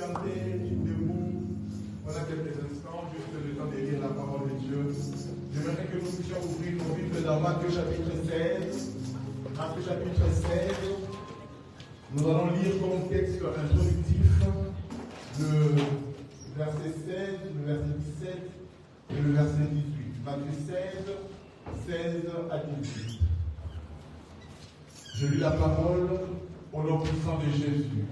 gardez debout pendant quelques instants, juste le temps de lire la parole de Dieu. J'aimerais que nous puissions ouvrir nos Bibles dans Matthieu chapitre 16. Matthieu chapitre 16. Nous allons lire comme texte introductif le verset 16, le verset 17 et le verset 18. Matthieu 16 à 18. Je lis la parole au nom puissant de Jésus.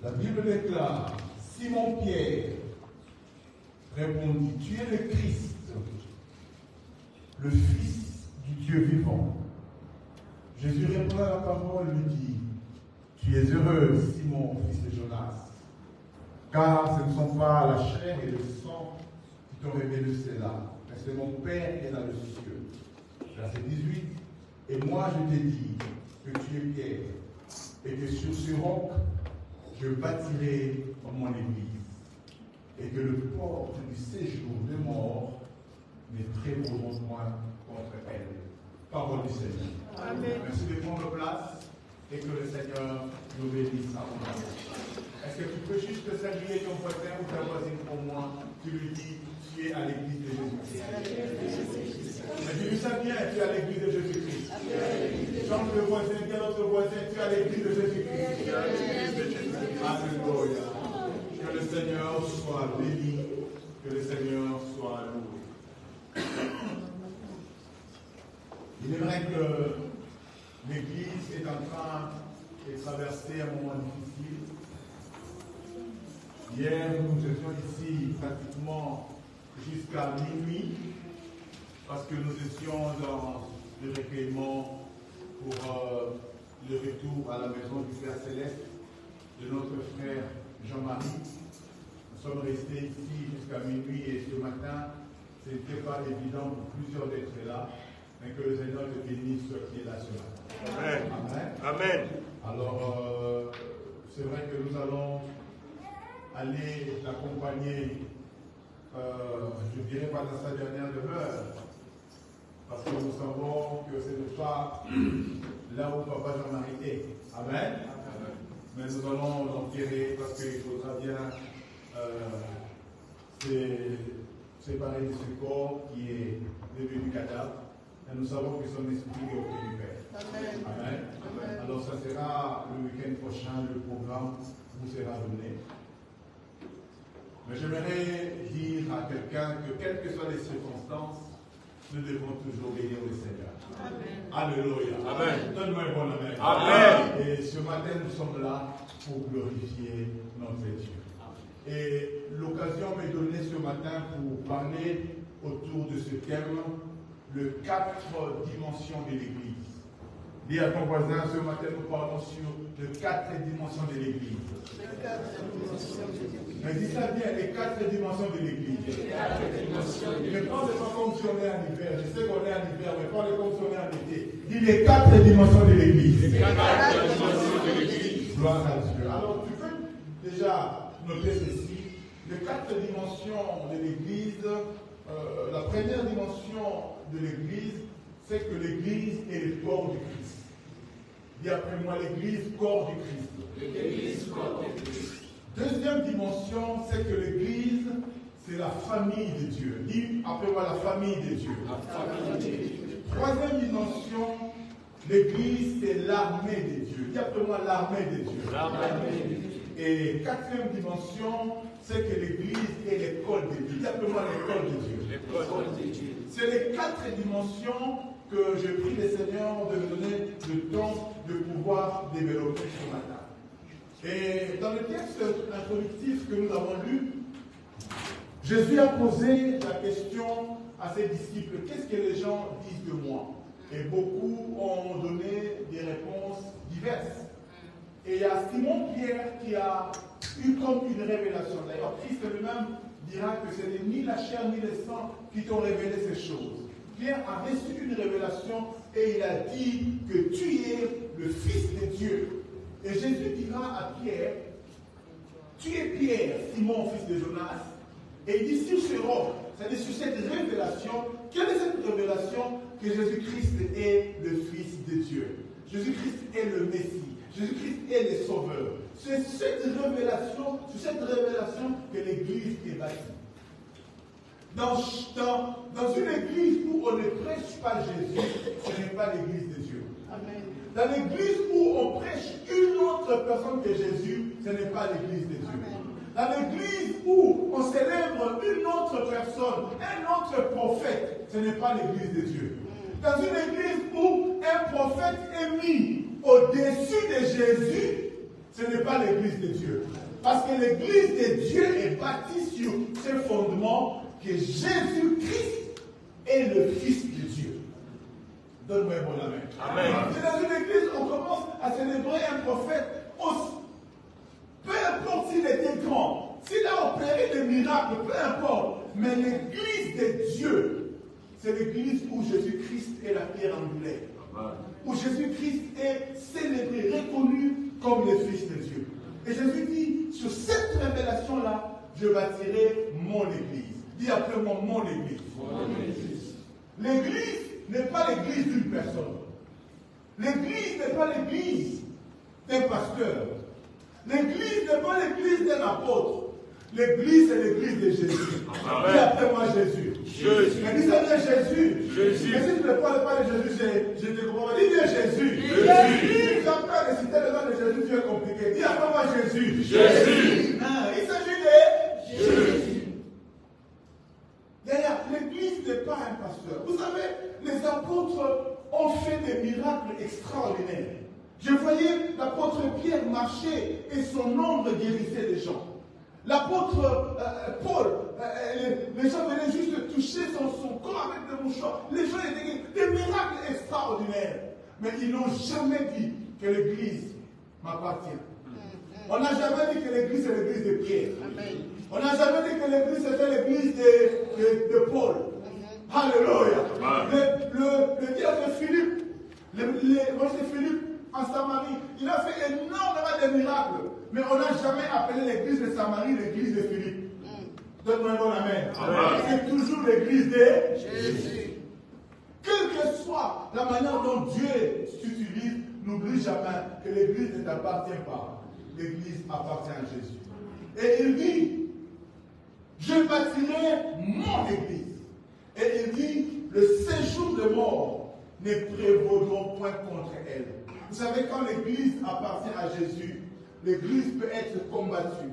La Bible déclare, Simon-Pierre répondit, tu es le Christ, le Fils du Dieu vivant. Jésus répond à la parole et lui dit, tu es heureux, Simon, fils de Jonas, car ce ne sont pas la chair et le sang qui t'ont révélé cela, mais c'est mon Père qui est dans le ciel. Verset 18, et moi je t'ai dit que tu es Pierre, et que sur ce roc, je bâtirai mon église, et que le porte du séjour des morts ne prévaudront point contre elle. Parole du Seigneur. Amen. Merci de prendre place et que le Seigneur nous bénisse abondamment. Est-ce que tu peux juste saluer ton voisin ou ta voisine pour moi? Tu lui dis, tu es à l'église de Jésus-Christ. Mais dis-lui ça bien, tu es à l'église de Jésus-Christ. Chante le voisin, dis à l'autre voisin, tu es à l'église de Jésus-Christ. Alléluia. Que le Seigneur soit béni, que le Seigneur soit loué. Il est vrai que l'Église est en train de traverser un moment difficile. Hier, nous étions ici pratiquement jusqu'à minuit parce que nous étions dans le recueillement pour le retour à la maison du Père Céleste de notre frère Jean-Marie. Nous sommes restés ici jusqu'à minuit et ce matin, ce n'était pas évident pour plusieurs d'être là, mais que le Seigneur te bénisse qui est là ce matin. Amen. Amen. Amen. Alors, c'est vrai que nous allons aller l'accompagner, je ne dirais pas dans sa dernière demeure, parce que nous savons que ce n'est pas là où Papa Jean-Marie est. Amen. Amen. Mais nous allons l'enterrer parce qu'il faudra bien séparer de ce corps qui est devenu cadavre. Et nous savons que son esprit est auprès du Père. Amen. Amen. Amen. Alors, ça sera le week-end prochain, le programme vous sera donné. Mais j'aimerais dire à quelqu'un que, quelles que soient les circonstances, nous devons toujours bénir le Seigneur. Amen. Alléluia. Amen. Donne-moi un bon amen. Amen. Et ce matin, nous sommes là pour glorifier notre Dieu. Et l'occasion m'est donnée ce matin pour parler autour de ce thème, les 4 dimensions de l'Église. Dis à ton voisin, ce matin nous parlons sur les 4 dimensions de l'Église. Mais dis ça bien, les 4 dimensions de l'Église. Ne parle pas comme si on est en hiver. Je sais qu'on est en hiver, mais parle comme si on est en été. Dis les 4 dimensions de l'Église. Gloire à Dieu. Alors tu peux déjà noter ceci. Les 4 dimensions de l'Église. La première dimension de l'Église, c'est que l'Église est le corps du Christ. Dis après moi, l'Église, corps du Christ. L'Église, corps du Christ. Deuxième dimension, c'est que l'Église, c'est la famille de Dieu. Dis après moi, la famille de Dieu. La famille de Dieu. Troisième dimension, l'Église, c'est l'armée de Dieu. Dis après moi, l'armée de Dieu. L'armée de Dieu. Et quatrième dimension, c'est que l'Église est l'école de Dieu. Dis après moi, l'école de Dieu. L'école de Dieu. C'est les 4 dimensions que je prie le Seigneur de me donner le temps de pouvoir développer ce matin. Et dans le texte introductif que nous avons lu, Jésus a posé la question à ses disciples, qu'est-ce que les gens disent de moi? Et beaucoup ont donné des réponses diverses. Et il y a Simon-Pierre qui a eu comme une révélation. D'ailleurs, Christ lui-même dira que ce n'est ni la chair ni le sang qui t'ont révélé ces choses. Pierre a reçu une révélation et il a dit que tu es le Fils de Dieu. Et Jésus dira à Pierre, tu es Pierre, Simon, fils de Jonas. Et il dit sur ce roc, c'est-à-dire sur cette révélation, quelle est cette révélation? Que Jésus-Christ est le Fils de Dieu. Jésus-Christ est le Messie. Jésus-Christ est le Sauveur. C'est cette révélation, sur cette Dans une église où on ne prêche pas Jésus, ce n'est pas l'église de Dieu. Amen. Dans l'église où on prêche une autre personne que Jésus, ce n'est pas l'église de Dieu. Amen. Dans l'église où on célèbre une autre personne, un autre prophète, ce n'est pas l'église de Dieu. Dans une église où un prophète est mis au-dessus de Jésus, ce n'est pas l'église de Dieu. Parce que l'église de Dieu est bâtie sur ce fondement que Jésus-Christ est le Fils de Dieu. Donne-moi un bon amen. Amen. C'est dans une église où on commence à célébrer un prophète, peu importe s'il était grand, s'il a opéré des miracles, peu importe, mais l'église de Dieu, c'est l'église où Jésus-Christ est la pierre angulaire. Où Jésus-Christ est célébré, reconnu comme le Fils de Dieu. Et Jésus dit, sur cette révélation-là, je bâtirai mon église. Dis après moi, mon église. L'église n'est pas l'église d'une personne. L'église n'est pas l'église d'un pasteur. L'église n'est pas l'église d'un apôtre. L'église, c'est l'église de Jésus. Dis après moi Jésus. Mais dis ça bien Jésus. Jésus. Mais si tu ne parles pas de Jésus, je te comprends pas. Dis bien Jésus. Jésus. Tu as peur de citer le nom de Jésus, tu es compliqué. Dis après moi Jésus. Jésus. Il s'agit de Jésus. D'ailleurs, l'église n'est pas un pasteur. Vous savez, les apôtres ont fait des miracles extraordinaires. Je voyais l'apôtre Pierre marcher et son ombre guérissait les gens. L'apôtre Paul, les gens venaient juste toucher son corps avec des mouchoirs. Les gens étaient des miracles extraordinaires. Mais ils n'ont jamais dit que l'église m'appartient. On n'a jamais dit que l'église est l'église de Pierre. On n'a jamais dit que l'église était l'église de Paul. Alléluia. Le diable Philippe, Philippe en Samarie, il a fait énormément de miracles. Mais on n'a jamais appelé l'église de Samarie l'église de Philippe. Donne-moi un bon amen. C'est toujours l'église de Jésus. Quelle que soit la manière dont Dieu s'utilise, n'oublie jamais que l'église ne t'appartient pas. L'église appartient à Jésus. Et il dit, je bâtirai mon église. Et il dit, le séjour de mort ne prévaudront point contre elle. Vous savez, quand l'église appartient à Jésus, l'église peut être combattue.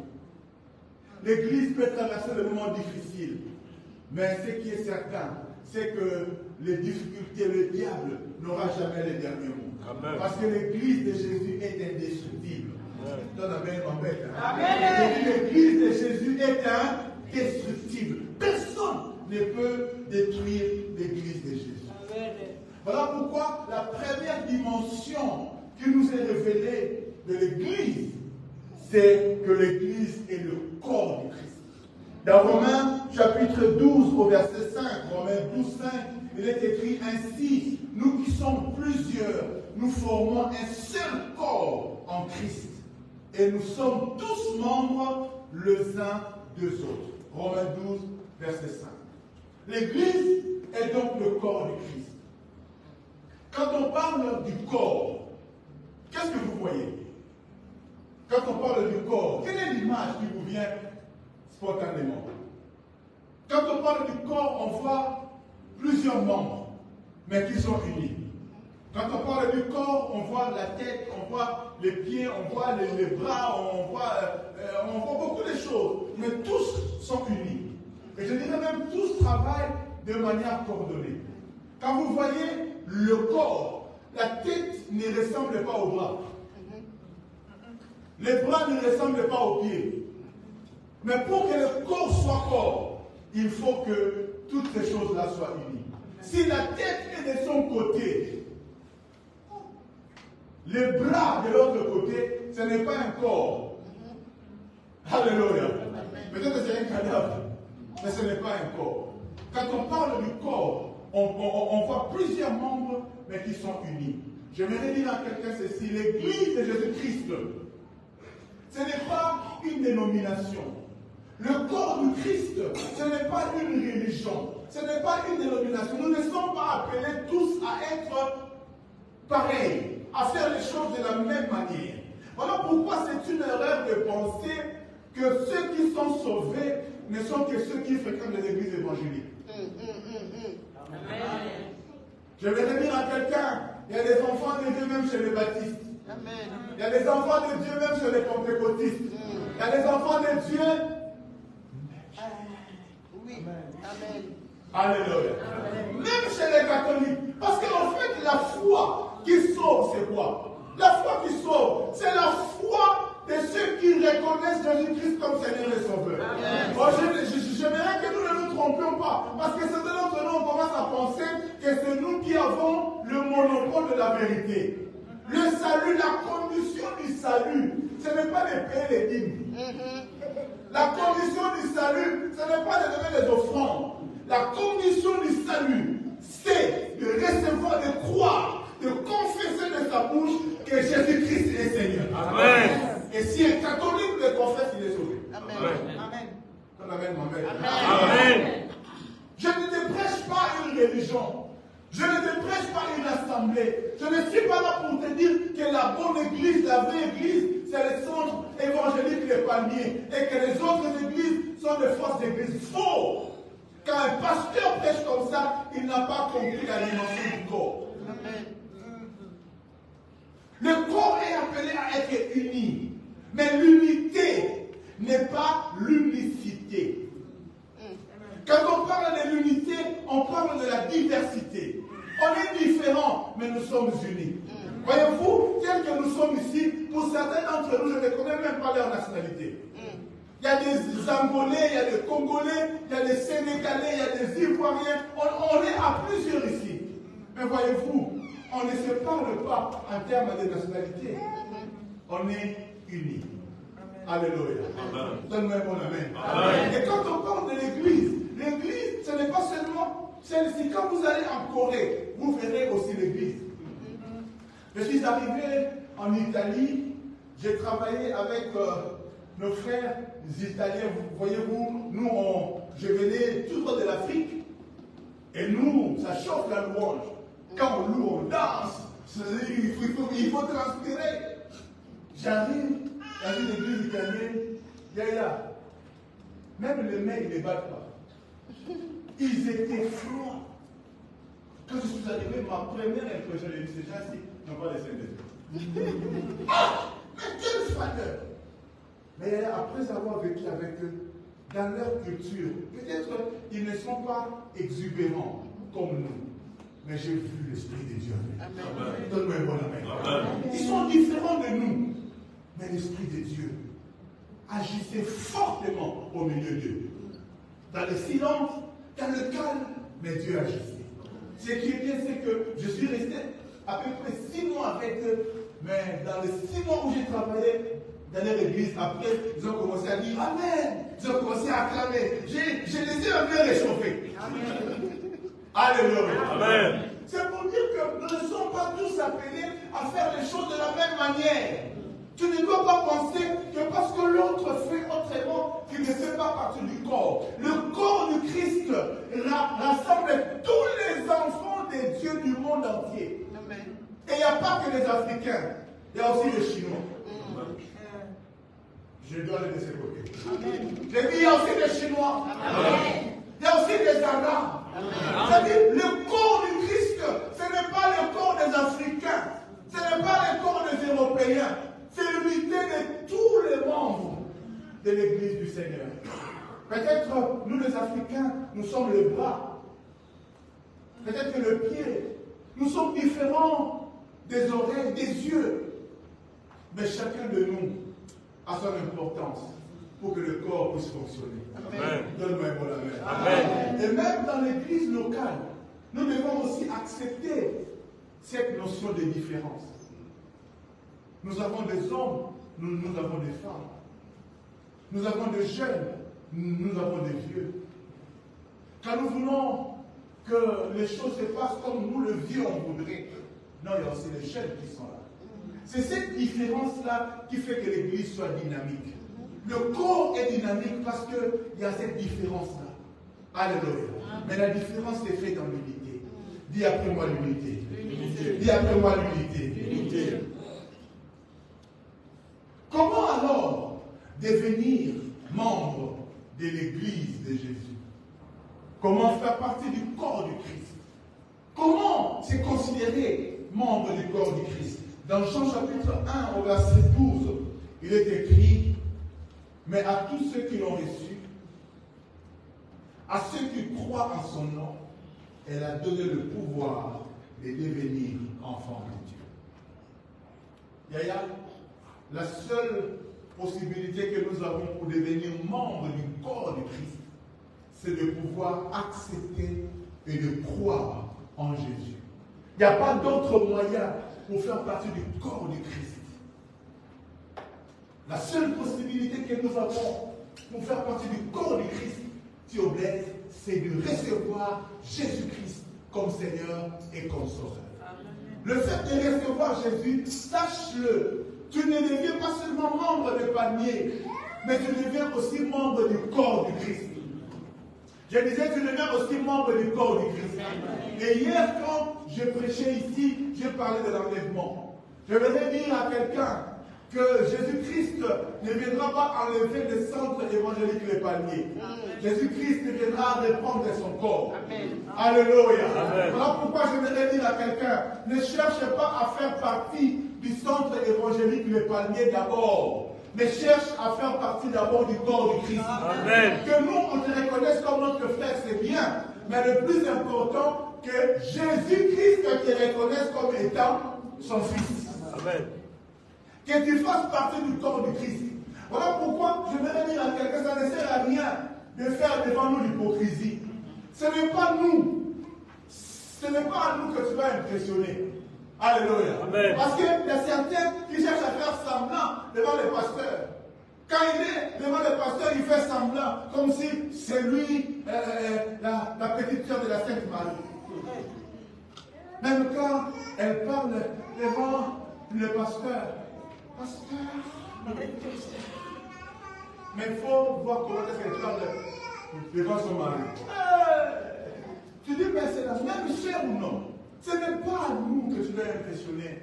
L'église peut traverser des moments difficiles. Mais ce qui est certain, c'est que les difficultés, le diable n'aura jamais les derniers mots. Amen. Parce que l'église de Jésus est indestructible. Donne amen, mon père. Amen. L'église de Jésus est indestructible. Personne ne peut détruire l'église de Jésus. Amen. Voilà pourquoi la première dimension qui nous est révélée de l'église, c'est que l'église est le corps du Christ. Dans Romains chapitre 12 au verset 5, Romains 12, 5, il est écrit ainsi, nous qui sommes plusieurs, nous formons un seul corps en Christ. Et nous sommes tous membres les uns des autres. Romains 12, verset 5. L'église est donc le corps du Christ. Quand on parle du corps, qu'est-ce que vous voyez? Quand on parle du corps, quelle est l'image qui vous vient spontanément? Quand on parle du corps, on voit plusieurs membres, mais qui sont unis. Quand on parle du corps, on voit la tête, on voit les pieds, on voit les bras, on voit beaucoup de choses, mais tous sont unis. Et je dirais même tous travaillent de manière coordonnée. Quand vous voyez le corps, la tête ne ressemble pas aux bras. Les bras ne ressemblent pas aux pieds. Mais pour que le corps soit corps, il faut que toutes ces choses-là soient unies. Si la tête est de son côté, les bras de l'autre côté, ce n'est pas un corps. Alléluia. Peut-être que c'est un cadavre, mais ce n'est pas un corps. Quand on parle du corps, on voit plusieurs membres, mais qui sont unis. J'aimerais dire à quelqu'un ceci, l'église de Jésus-Christ, ce n'est pas une dénomination. Le corps du Christ, ce n'est pas une religion, ce n'est pas une dénomination. Nous ne sommes pas appelés tous à être pareils, à faire les choses de la même manière. Voilà pourquoi c'est une erreur de penser que ceux qui sont sauvés ne sont que ceux qui fréquentent les églises évangéliques. Je vais dire à quelqu'un, il y a des enfants de Dieu même chez les baptistes. Il y a des enfants de Dieu même chez les pentecôtistes. Il y a des enfants de Dieu. Oui. Amen. Alléluia. Même chez les catholiques. Parce qu'en fait, la foi qui sauve, c'est quoi? La foi qui sauve, c'est la foi de ceux qui reconnaissent Jésus-Christ comme Seigneur et Sauveur. Bon, j'aimerais que nous ne nous trompions pas. Parce que certains d'entre nous, on commence à penser que c'est nous qui avons le monopole de la vérité. Le salut, la condition du salut, ce n'est pas de payer les dîmes. La condition du salut, ce n'est pas de donner les offrandes. La condition du salut, c'est de recevoir, de croire, de confesser de sa bouche que Jésus-Christ est Seigneur. Amen. Et si un catholique le confesse, il est sauvé. Amen. Amen. Amen. Amen. Amen. Je ne te prêche pas une religion. Je ne te prêche pas une assemblée. Je ne suis pas là pour te dire que la bonne église, la vraie église, c'est le centre évangélique des palmiers. Et que les autres églises sont des fausses églises. Faux! Quand un pasteur prêche comme ça, il n'a pas compris la dimension du corps. Le corps est appelé à être uni. Mais l'unité n'est pas l'unicité. Quand on parle de l'unité, on parle de la diversité. On est différents, mais nous sommes unis. Voyez-vous, tel que nous sommes ici, pour certains d'entre nous, je ne connais même pas leur nationalité. Il y a des Angolais, il y a des Congolais, il y a des Sénégalais, il y a des Ivoiriens. On est à plusieurs ici. Mais voyez-vous, on ne se parle pas en termes de nationalité. On est unis. Alléluia. Donne-moi un bon amen. Amen. Et quand on parle de l'église, ce n'est pas seulement celle-ci. Quand vous allez en Corée, vous verrez aussi l'église. Je suis arrivé en Italie, j'ai travaillé avec nos frères italiens. Voyez-vous, nous, je venais tout droit de l'Afrique, et nous, ça chauffe la louange. Quand on loue, on danse, il faut transpirer. J'arrive dans une église italienne, là, même les mecs ne les battent pas. Ils étaient froids. Quand je suis arrivé, ma première impression, j'ai dit, ces gens-ci n'ont pas les seins de Dieu. Ah! Mais quelle froideur! Mais après avoir vécu avec eux, dans leur culture, peut-être ils ne sont pas exubérants comme nous. Mais j'ai vu l'Esprit de Dieu. Donne-moi un bon amen. Ils sont différents de nous. Mais l'Esprit de Dieu agissait fortement au milieu d'eux. Dans le silence, dans le calme, mais Dieu agissait. Ce qui est bien, c'est que je suis resté à peu près 6 mois avec eux. Mais dans les 6 mois où j'ai travaillé dans leur église, après, ils ont commencé à dire Amen. Ils ont commencé à acclamer. Je les ai un peu réchauffés. Alléluia. Amen. C'est pour dire que nous ne sommes pas tous appelés à faire les choses de la même manière. Tu ne dois pas penser que parce que l'autre fait autrement, qu'il ne fait pas partie du corps. Le corps du Christ rassemble tous les enfants des dieux du monde entier. Amen. Et il n'y a pas que les Africains, il y a aussi les Chinois. Je dois les laisser côté. J'ai dit, il y a aussi les Chinois. Amen. Il y a aussi les Arabes. C'est-à-dire, le corps du Christ, ce n'est pas le corps des Africains, ce n'est pas le corps des Européens, c'est l'unité de tous les membres de l'Église du Seigneur. Peut-être nous les Africains, nous sommes le bras, peut-être que le pied, nous sommes différents des oreilles, des yeux, mais chacun de nous a son importance pour que le corps puisse fonctionner. Amen. Donne-moi un bon amen. Amen. Et même dans l'église locale, nous devons aussi accepter cette notion de différence. Nous avons des hommes, nous avons des femmes. Nous avons des jeunes, nous avons des vieux. Quand nous voulons que les choses se passent comme nous, le vieux, on voudrait, non, il y a aussi les jeunes qui sont là. C'est cette différence-là qui fait que l'église soit dynamique. Le corps est dynamique parce qu'il y a cette différence-là. Alléluia. Mais la différence est faite dans l'unité. Dis après moi l'unité. Dis après moi l'unité. Comment alors devenir membre de l'Église de Jésus? Comment faire partie du corps du Christ? Comment c'est considéré membre du corps du Christ? Dans Jean chapitre 1 au verset 12, il est écrit: mais à tous ceux qui l'ont reçu, à ceux qui croient en son nom, elle a donné le pouvoir de devenir enfants de Dieu. Yaya, la seule possibilité que nous avons pour devenir membre du corps du Christ, c'est de pouvoir accepter et de croire en Jésus. Il n'y a pas d'autre moyen pour faire partie du corps du Christ. La seule possibilité que nous avons pour faire partie du corps du Christ, Théo Blaise, c'est de recevoir Jésus-Christ comme Seigneur et comme Sauveur. Le fait de recevoir Jésus, sache-le, tu ne deviens pas seulement membre du panier, mais tu deviens aussi membre du corps du Christ. Je disais, tu deviens aussi membre du corps du Christ. Et hier, quand je prêchais ici, j'ai parlé de l'enlèvement. Je voudrais dire à quelqu'un que Jésus-Christ ne viendra pas enlever le centre évangélique Les Palmiers. Jésus-Christ viendra reprendre son corps. Amen. Alléluia. Amen. Voilà pourquoi je voudrais dire à quelqu'un, ne cherche pas à faire partie du centre évangélique Les Palmiers d'abord, mais cherche à faire partie d'abord du corps du Christ. Amen. Que nous, on te reconnaisse comme notre frère, c'est bien, mais le plus important, que Jésus-Christ te reconnaisse comme étant son fils. Amen. Que tu fasses partie du corps du Christ. Voilà pourquoi je vais dire à quelqu'un, ça ne sert à rien de faire devant nous l'hypocrisie. Ce n'est pas nous. Ce n'est pas à nous que tu vas impressionner. Alléluia. Amen. Parce qu'il y a certains qui cherchent à faire semblant devant les pasteurs. Quand il est devant le pasteur, il fait semblant, comme si c'est lui, la petite sœur de la Sainte Marie. Même quand elle parle devant le pasteur, mais il faut voir comment est-ce qu'elle parle devant son mari. Tu dis, mais c'est la même chair ou non? Ce n'est pas à nous que tu dois impressionner,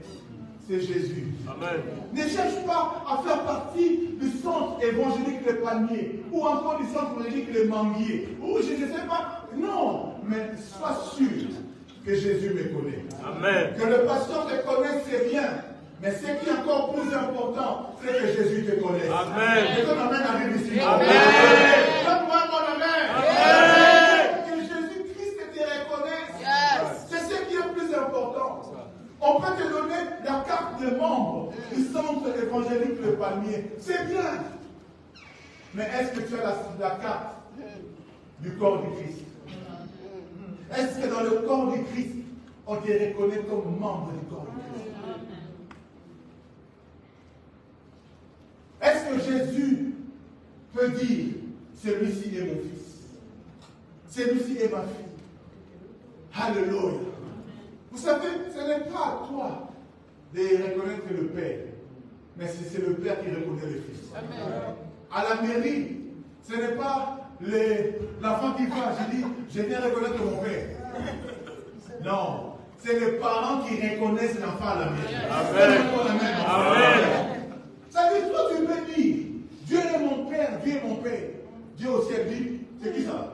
c'est Jésus. Amen. Ne cherche pas à faire partie du centre évangélique Les Palmiers, ou encore du centre évangélique Les Manguiers, ou je ne sais pas. Non, mais sois sûr que Jésus me connaît. Amen. Que le pasteur te connaisse, c'est bien. Mais ce qui est encore plus important, c'est que Jésus te connaisse. Amen. Et ton amen arrive ici. Amen. Donne-moi mon amen. Amen. Que Jésus-Christ te reconnaisse. Yes. C'est ce qui est plus important. On peut te donner la carte de membre du centre évangélique Le Palmier. C'est bien. Mais est-ce que tu as la carte du corps du Christ? Est-ce que dans le corps du Christ, on te reconnaît comme membre du corps du Christ? Est-ce que Jésus peut dire, celui-ci est mon fils, celui-ci est ma fille? Alléluia. Vous savez, ce n'est pas à toi de reconnaître le Père, mais c'est le Père qui reconnaît le Fils. Amen. À la mairie, ce n'est pas l'enfant qui va, je dis, je viens reconnaître mon Père. Non, c'est les parents qui reconnaissent l'enfant à la mairie. Amen. Amen. Ça dit, toi tu peux dire, Dieu est mon Père, Dieu est mon Père. Dieu au ciel dit, c'est qui ça?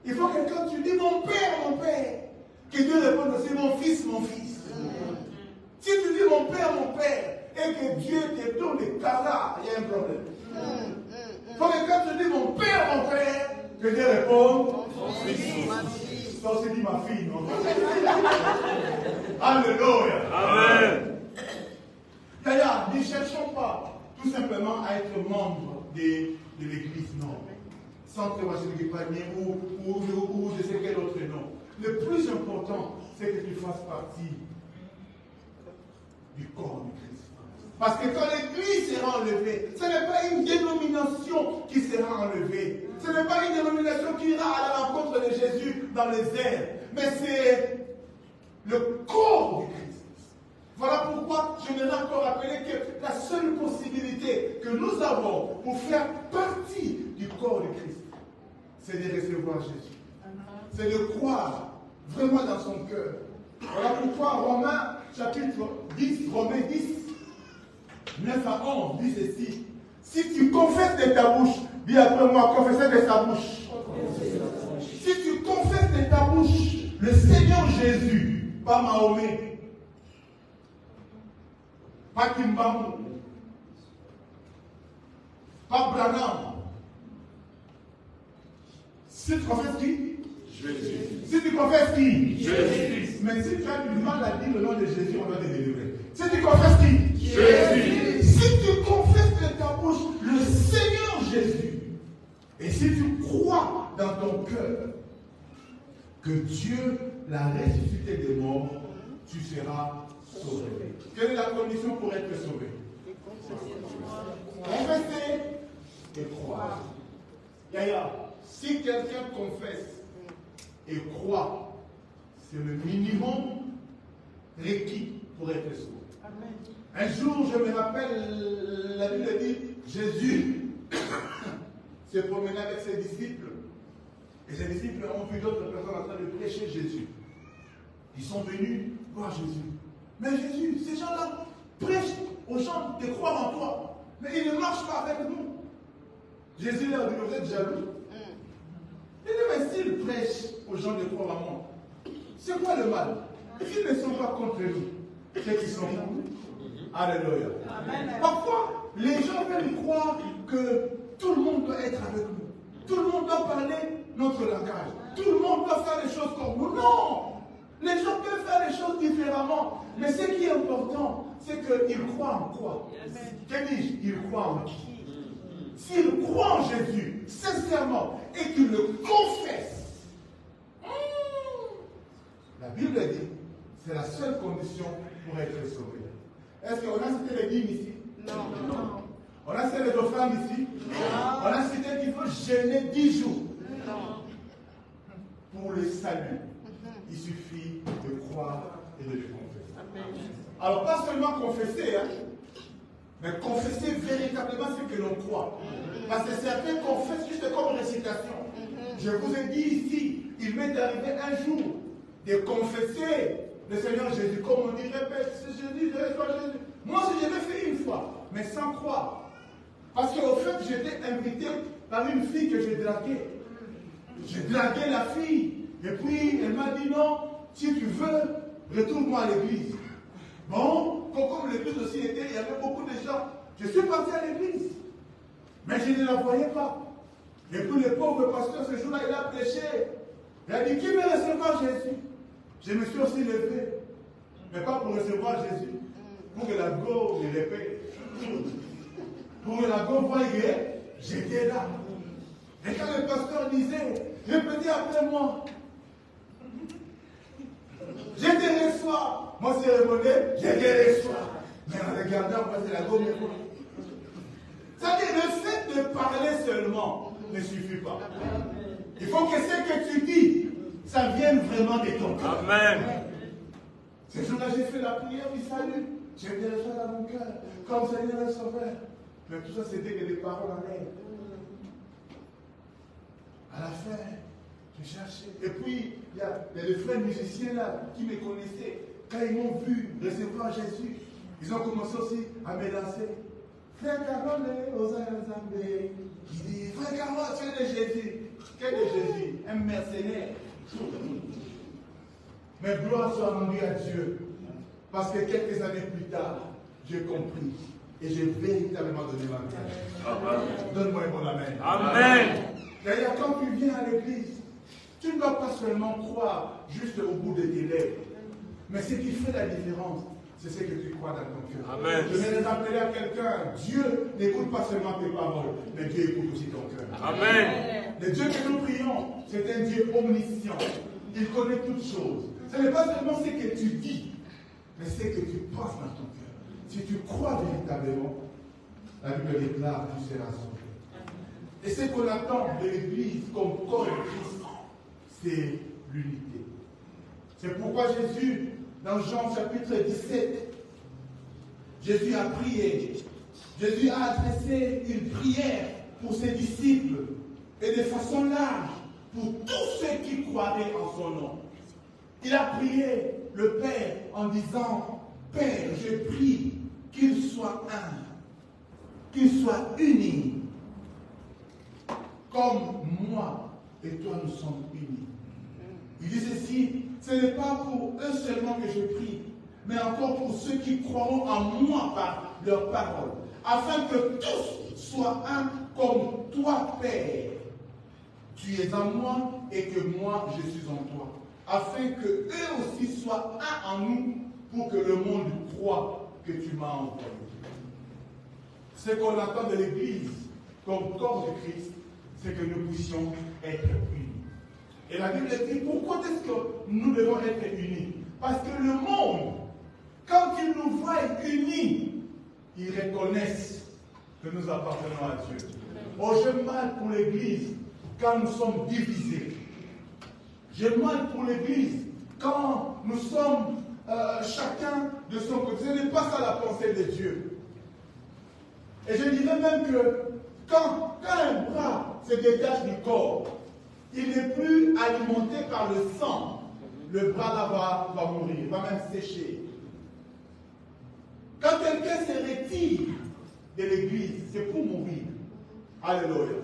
Il faut que quand tu dis mon Père, que Dieu réponde aussi mon Fils, mon Fils. Si tu dis mon Père, et que Dieu te donne des calas, il y a un problème. Il faut que quand tu dis mon Père, que Dieu réponde mon Fils. Ça aussi dit ma fille, non? Alléluia. Amen. D'ailleurs, ne cherchons pas tout simplement à être membre de l'Église, non. Centre évangélique Palmier ou je sais quel autre nom. Le plus important, c'est que tu fasses partie du corps du Christ. Parce que quand l'Église sera enlevée, ce n'est pas une dénomination qui sera enlevée. Ce n'est pas une dénomination qui ira à la rencontre de Jésus dans les airs. Mais c'est le corps du Christ. Voilà pourquoi je me l'ai encore rappelé que la seule possibilité que nous avons pour faire partie du corps du Christ, c'est de recevoir Jésus. C'est de croire vraiment dans son cœur. Voilà pourquoi Romains chapitre 10, Romains 10, 9 à 11 dit ceci. Si tu confesses de ta bouche, dis après moi, confesser de sa bouche. Si tu confesses de ta bouche le Seigneur Jésus, pas Mahomet, pas Kimbamou, pas Branham. Si tu confesses qui? Jésus. Si tu confesses qui? Jésus. Mais si tu as du mal à dire le nom de Jésus, on va te délivrer. Si tu confesses qui? Jésus. Si tu confesses de ta bouche le Seigneur Jésus, et si tu crois dans ton cœur que Dieu l'a ressuscité des morts, tu seras sauvé. Quelle est la condition pour être sauvé? Confesser et croire. Yaya, si quelqu'un confesse et croit, c'est le minimum requis pour être sauvé. Amen. Un jour, je me rappelle, la Bible dit, Jésus se promenait avec ses disciples. Et ses disciples ont vu d'autres personnes en train de prêcher Jésus. Ils sont venus voir Jésus. Mais Jésus, ces gens-là prêchent aux gens de croire en toi. Mais ils ne marchent pas avec nous. Jésus leur dit, vous êtes jaloux. Il dit, mais s'ils prêchent aux gens de croire en moi, c'est quoi le mal? S'ils ne sont pas contre nous, c'est qu'ils sont pour nous. Alléluia. Parfois, les gens veulent croire que tout le monde doit être avec nous. Tout le monde doit parler notre langage. Tout le monde doit faire les choses comme nous. Non! Les gens peuvent faire les choses différemment. Mais ce qui est important, c'est qu'ils croient en quoi? Que dis-je? Ils croient en qui? S'ils croient en Jésus, sincèrement, et qu'ils le confessent, la Bible dit, c'est la seule condition pour être sauvé. Est-ce qu'on a cité les dîmes ici? Non. On a cité les offrandes ici? On a cité qu'il faut jeûner 10 jours. Pour le salut, il suffit de croire et de le confesser. Alors, pas seulement confesser, hein, mais confesser véritablement ce que l'on croit. Parce que certains confessent juste comme récitation. Je vous ai dit ici, il m'est arrivé un jour de confesser le Seigneur Jésus. Comme on dit, répète, c'est Jésus, je reçois Jésus. Moi aussi, je l'ai fait une fois, mais sans croire. Parce qu'au fait, j'étais invité par une fille que j'ai draguée. J'ai dragué la fille. Et puis, elle m'a dit non, si tu veux, retourne-moi à l'église. Bon, comme l'église aussi était, il y avait beaucoup de gens. Je suis parti à l'église. Mais je ne la voyais pas. Et puis, le pauvre pasteur, ce jour-là, il a prêché. Il a dit, qui veut recevoir Jésus? Je me suis aussi levé. Mais pas pour recevoir Jésus. Pour que la go me répète. Pour que la go voie, j'étais là. Et quand le pasteur disait, répétez après moi. Je te reçois. Moi, c'est répondé, je te reçois. Mais en regardant, moi, c'est la go me voit. C'est-à-dire, le fait de parler seulement ne suffit pas. Il faut que ce que tu dis, ça vienne vraiment de ton cœur. Amen. Ce jour-là, j'ai fait la prière du salut. J'ai bien reçu dans mon cœur, comme Seigneur et Sauveur. Mais tout ça, c'était que des paroles en l'air. À la fin, je cherchais. Et puis, il y a des frères musiciens là qui me connaissaient. Quand ils m'ont vu recevoir Jésus, ils ont commencé aussi à me lancer. Frère Carole, Zambé. Il dit, frère Carole, tu es de Jésus. Quel est Jésus? Un mercenaire. Mais gloire soit rendue à Dieu. Parce que quelques années plus tard, j'ai compris. Et j'ai véritablement donné ma vie. Donne-moi un bon amen. Amen. D'ailleurs, quand tu viens à l'église, tu ne dois pas seulement croire juste au bout de tes lèvres. Mais ce qui fait la différence, c'est ce que tu crois dans ton cœur. Amen. Je vais rappeler à quelqu'un, Dieu n'écoute pas seulement tes paroles, mais Dieu écoute aussi ton cœur. Amen. Le Dieu que nous prions, c'est un Dieu omniscient. Il connaît toutes choses. Ce n'est pas seulement ce que tu dis, mais ce que tu penses dans ton cœur. Si tu crois véritablement, la Bible déclare que tu seras sauvé. Et ce qu'on attend de l'Église comme corps de Christ, c'est l'unité. C'est pourquoi Jésus, dans Jean chapitre 17, Jésus a prié. Jésus a adressé une prière pour ses disciples et de façon large pour tous ceux qui croiraient en son nom. Il a prié le Père en disant, Père, je prie qu'il soit un, qu'ils soient unis. Comme moi et toi, nous sommes unis. Il dit ceci, ce n'est pas pour eux seulement que je prie, mais encore pour ceux qui croiront en moi par leur parole, afin que tous soient un comme toi, Père. Tu es en moi et que moi, je suis en toi, afin que eux aussi soient un en nous, pour que le monde croie que tu m'as envoyé. Ce qu'on attend de l'Église comme corps de Christ, c'est que nous puissions être unis. Et la Bible dit, pourquoi est-ce que nous devons être unis? Parce que le monde, quand ils nous voient unis, ils reconnaissent que nous appartenons à Dieu. Oh, j'ai mal pour l'Église quand nous sommes divisés. J'ai mal pour l'Église quand nous sommes chacun de son côté. Ce n'est pas ça la pensée de Dieu. Et je dirais même que quand un bras se détache du corps, il n'est plus alimenté par le sang, le bras là va mourir, va même sécher. Quand quelqu'un se retire de l'église, c'est pour mourir. Alléluia.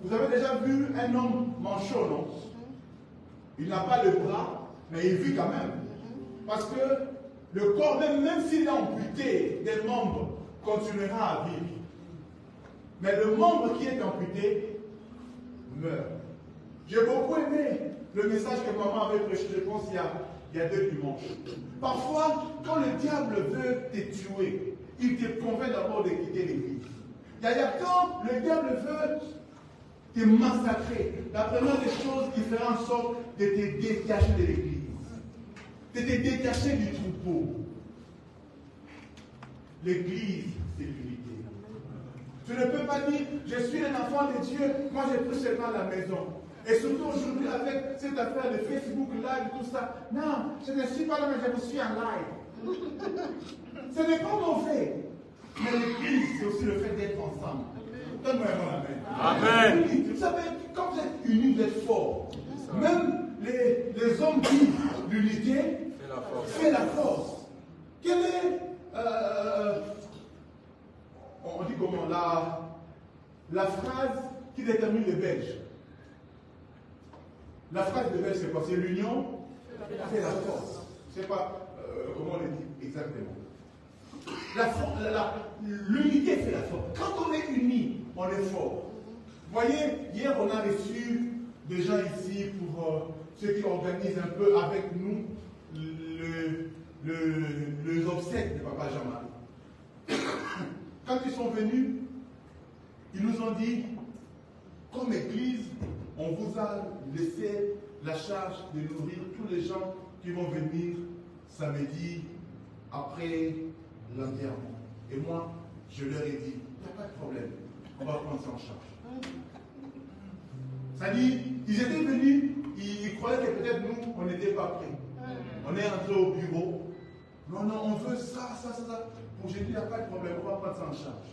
Vous avez déjà vu un homme manchot, non? Il n'a pas le bras, mais il vit quand même. Parce que le corps, même s'il est amputé des membres, continuera à vivre. Mais le membre qui est amputé meurt. J'ai beaucoup aimé le message que maman avait prêché, je pense, il y a 2 dimanches. Parfois, quand le diable veut te tuer, il te convainc d'abord de quitter l'église. Il y a quand le diable veut te massacrer, la première des choses, il fera en sorte de te détacher de l'église, de te détacher du troupeau. L'église, c'est l'unité. Tu ne peux pas dire, je suis un enfant de Dieu, moi j'ai pris seulement à la maison. Et surtout aujourd'hui avec cette affaire de Facebook Live et tout ça. Non, je ne suis pas là, mais je me suis en live. Ce n'est pas mauvais. Mais l'église, c'est aussi le fait d'être ensemble. Donne-moi un amen. Amen. Vous savez, quand vous êtes unis, vous êtes forts. Même les hommes qui l'unité fait la force. Quelle est, on dit comment, la phrase qui détermine les Belges? La phrase de Belge, c'est quoi? C'est l'union fait la force. Je ne sais pas comment on le dit exactement. L'unité fait la force. Quand on est unis, on est fort. Vous voyez, hier on a reçu des gens ici pour ceux qui organisent un peu avec nous les obsèques de Papa Jean-Marie. Quand ils sont venus, ils nous ont dit, comme église, on vous a laissé la charge de nourrir tous les gens qui vont venir samedi après l'enterrement. Et moi, je leur ai dit, il n'y a pas de problème, on va prendre ça en charge. C'est-à-dire, ils étaient venus, ils croyaient que peut-être nous, on n'était pas prêts. On est entré au bureau. Non, on veut ça. Bon, j'ai dit, il n'y a pas de problème, on va prendre ça en charge.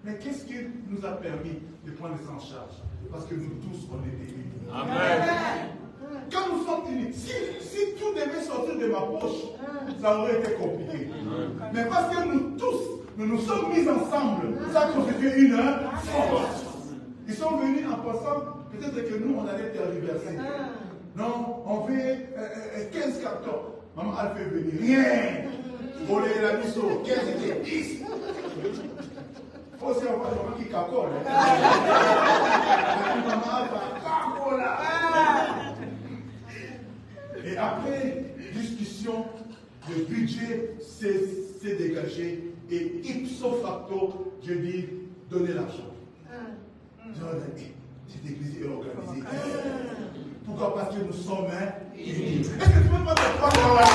Mais qu'est-ce qui nous a permis de prendre ça en charge? Parce que nous tous, on était unis. Amen. Quand nous sommes unis, si tout devait sortir de ma poche, ça aurait été compliqué. Mais parce que nous tous, nous nous sommes mis ensemble, ça constitue une force. Ils sont venus en pensant, peut-être que nous, on allait tergiverser. Non, on fait 15 cartons. Maman, elle fait venir rien. Voler la mise au 15 et 10. Il faut aussi avoir des gens qui cacolent. Maman, elle va et après discussion, le budget s'est dégagé et ipso facto, je dis, donnez l'argent. Cette église est organisée. Pourquoi? Parce que nous sommes unis. Est-ce que tu peux pas te prendre dans la vie?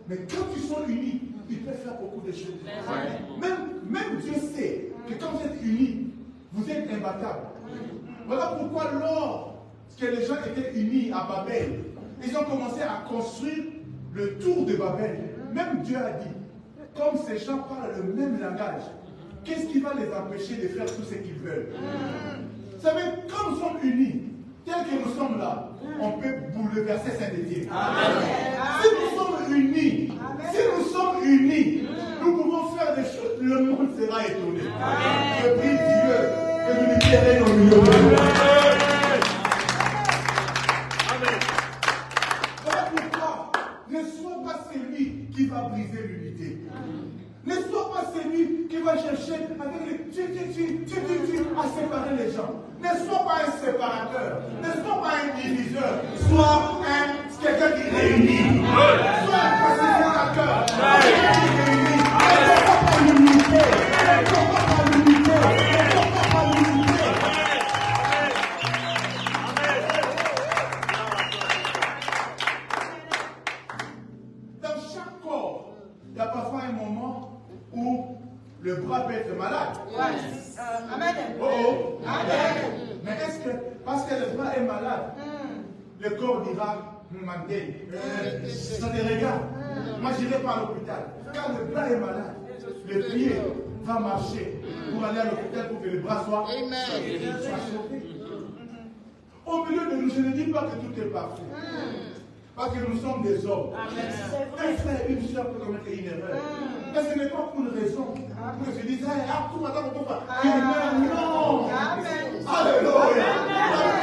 Mais quand ils sont unis, ils peuvent faire beaucoup de choses. Même Dieu sait que quand vous êtes unis, vous êtes imbattables. Voilà pourquoi lorsque les gens étaient unis à Babel, ils ont commencé à construire le tour de Babel. Même Dieu a dit, comme ces gens parlent le même langage, qu'est-ce qui va les empêcher de faire tout ce qu'ils veulent? Vous savez, quand nous sommes unis, tels que nous sommes là, on peut bouleverser Saint-Étienne. Si nous sommes unis, nous pouvons faire des choses, le monde sera étonné. Je prie Dieu que l'unité règne au milieu de nous. Voilà pourquoi, ne sois pas celui qui va briser l'unité. Ne sois pas celui qui va chercher avec les à séparer les gens. Ne sois pas un séparateur. Ne sois pas un diviseur. Sois quelqu'un qui réunit. Sois un pacificateur. Quelqu'un qui réunit. Ne sois pas l'unité. Ne sois pas l'unité. Ne sois pas l'unité. Dans chaque corps, il y a parfois un moment où le bras peut être malade. Amen. Oh. Amen. Mais est-ce que, parce que le bras est malade, le corps dira, Mandé, ça te regarde. Moi, je n'irai pas à l'hôpital. Quand le bras est malade, le pied va marcher pour aller à l'hôpital pour que le bras soit sauvé. Au milieu de nous, je ne dis pas que tout est parfait. Parce que nous sommes des hommes. Un frère et une soeur peuvent commettre une erreur. Mais ce n'est pas pour une raison. Pour que je dise, tout maintenant, pourquoi? Non. Alléluia.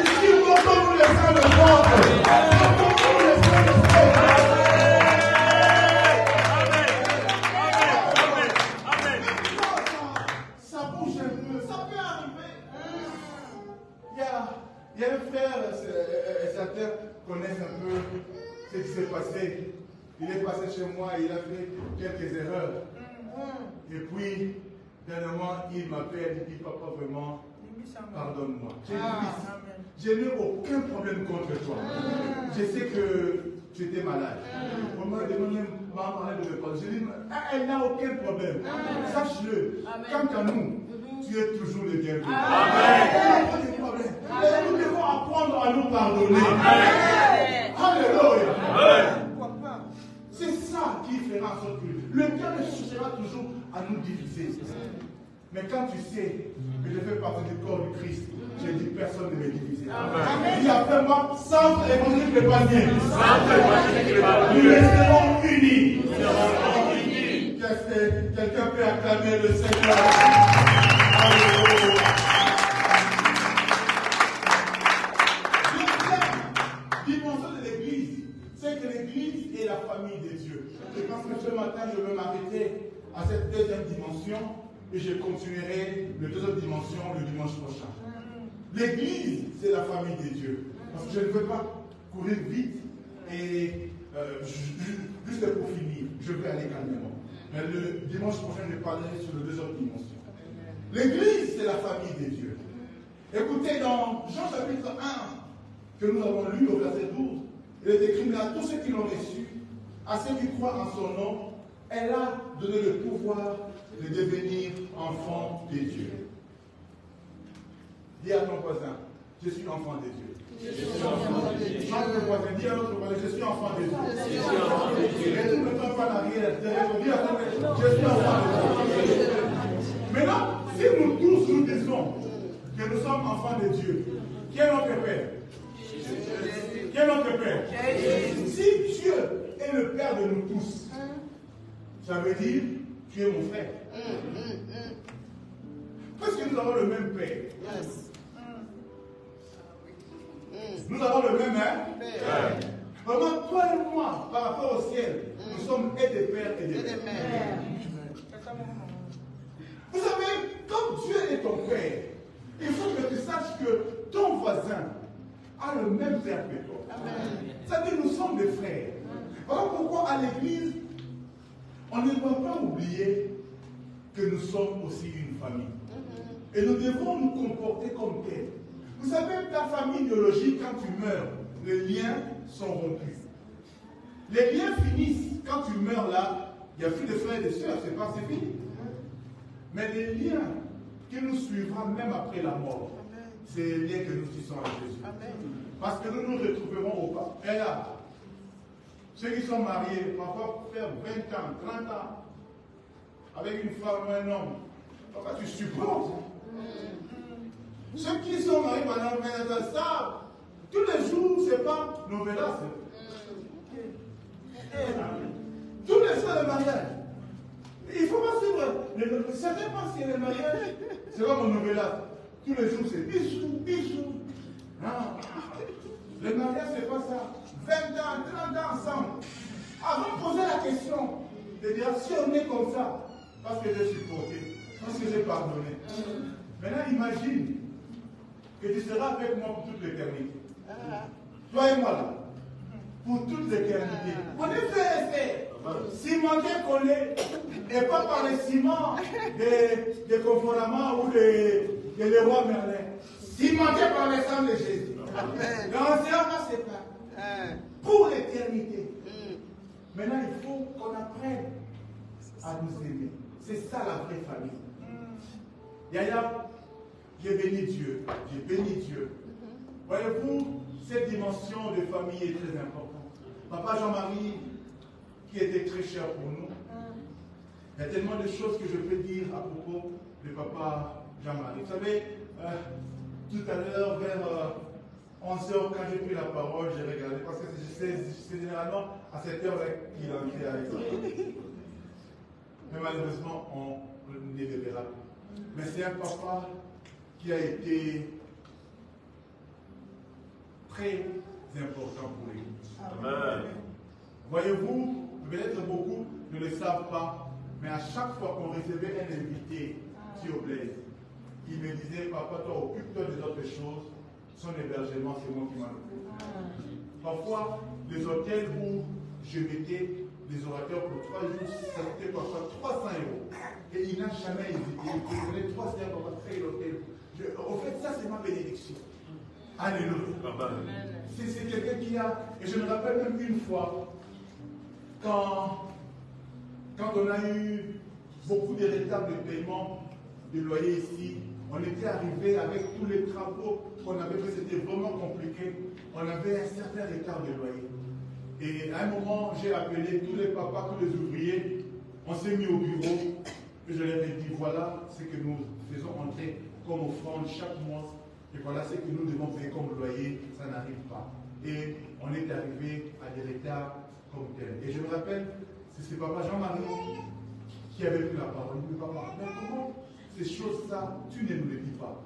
Si nous nous laissons le ventre, nous laissons le ça bouge un peu, ça peut arriver. Il y a un frère, certains connaissent un peu ce qui s'est passé. Il est passé chez moi, il a fait quelques erreurs. Et puis, dernièrement, il m'appelle, il dit, papa, vraiment, pardonne-moi. Je n'ai aucun problème contre toi. Je sais que tu étais malade. On m'a demandé, maman, de me parler. Je dis, elle n'a aucun problème. Sache-le, quant à nous, tu es toujours le bienvenu. Nous devons apprendre à nous pardonner. Alléluia. C'est ça qui fera en sorte que le diable cherchera toujours à nous diviser. Mais quand tu sais que je fais partie du corps du Christ, je dis personne ne me divise. Il y a vraiment centre évangélique de Panier. Nous resterons unis. Quelqu'un peut acclamer le Seigneur. Alléluia. Deuxième dimension de l'Église, c'est que l'Église est la famille de Dieu. Je pense que ce matin, je vais m'arrêter à cette deuxième dimension et je continuerai la deuxième dimension le dimanche prochain. L'Église, c'est la famille de Dieu. Parce que je ne veux pas courir vite et juste pour finir, je vais aller calmement. Mais le dimanche prochain, je parlerai sur la deuxième dimension. L'Église, c'est la famille de Dieu. Écoutez, dans Jean chapitre 1, que nous avons lu au verset 12, il est écrit, mais à tous ceux qui l'ont reçu, à ceux qui croient en son nom, elle a donné le pouvoir de devenir enfant de Dieu. Dis à ton voisin, je suis enfant de Dieu. Je suis enfant de Dieu. Dis à l'autre voisin, je suis enfant de Dieu. Et tout le temps pas l'arrière, dis à ton voisin, je suis enfant de Dieu. Maintenant, si nous tous nous disons que nous sommes enfants de Dieu, qui est notre Père? Qui est notre Père? Si Dieu est le Père de nous tous, ça veut dire tu es mon frère. Parce que nous avons le même Père. Nous avons le même Père. Vraiment, toi et moi, par rapport au ciel, nous sommes et des pères et des mères. Vous savez, comme Dieu est ton Père, il faut que tu saches que ton voisin a le même Père que toi. C'est-à-dire nous sommes des frères. Voilà pourquoi à l'église, on ne doit pas oublier que nous sommes aussi une famille. Et nous devons nous comporter comme tels. Vous savez, ta famille biologique, quand tu meurs, les liens sont rompus. Les liens finissent. Quand tu meurs là, il n'y a plus de frères et de sœurs, c'est fini. Mais les liens qui nous suivront même après la mort, c'est les liens que nous tissons avec Jésus. Parce que nous nous retrouverons au pas. Et là, ceux qui sont mariés, parfois faire 20 ans, 30 ans, avec une femme ou un homme, Papa, tu supportes. Ceux qui sont mariés pendant 20 ans savent. Tous les jours, c'est pas novelas. Tous les soirs, le mariage. Il ne faut pas suivre. Certains pensent que le mariage, c'est comme un novelas. Tous les jours, c'est bisous, bisous. Non. Le mariage, c'est pas ça. 20 ans, 30 ans ensemble. Avant de poser la question, de dire si on est comme ça, parce que j'ai supporté, parce que j'ai pardonné. Maintenant, imagine que tu seras avec moi pour toute l'éternité. Toi et moi là. Pour toute l'éternité. On est fait cimenté collé, et pas par le ciment des confortaments ou des Leroy Merlin. Cimenté par le sang de Jésus. Et on ne sera pas séparés. Pour l'éternité. Maintenant, il faut qu'on apprenne à nous aimer. C'est ça la vraie famille. Yaya, j'ai béni Dieu. J'ai béni Dieu. Voyez-vous, cette dimension de famille est très importante. Papa Jean-Marie, qui était très cher pour nous, il y a tellement de choses que je peux dire à propos de papa Jean-Marie. Vous savez, tout à l'heure, vers 11h, quand j'ai pris la parole, j'ai regardé, parce que c'est généralement à cette heure-là qu'il a entré avec ça. Mais malheureusement, on ne les verra plus. Mais c'est un papa qui a été très important pour lui. Amen. Voyez-vous, peut-être beaucoup ne le savent pas, mais à chaque fois qu'on recevait un invité sur Blaise, il me disait, papa, toi, occupe-toi des autres choses. Son hébergement, c'est moi qui m'en occupe. Parfois, les hôtels où je mettais les orateurs pour 3 jours, ça coûtait parfois 300 €. Et il n'a jamais hésité. Il prenait 300 € pour créer l'hôtel. En fait, ça, c'est ma bénédiction. Alléluia. C'est quelqu'un qui a... Et je me rappelle même une fois, quand on a eu beaucoup de retards de paiement de loyer ici, on était arrivé avec tous les travaux qu'on avait fait, c'était vraiment compliqué. On avait un certain retard de loyer. Et à un moment, j'ai appelé tous les papas, tous les ouvriers. On s'est mis au bureau. Et je leur ai dit, voilà ce que nous faisons entrer comme offrande chaque mois. Et voilà ce que nous devons payer comme loyer. Ça n'arrive pas. Et on est arrivé à des retards comme tel. Et je me rappelle, c'est papa Jean-Marie qui avait pris la parole. Il me dit, papa, mais comment ces choses-là, tu ne nous les dis pas?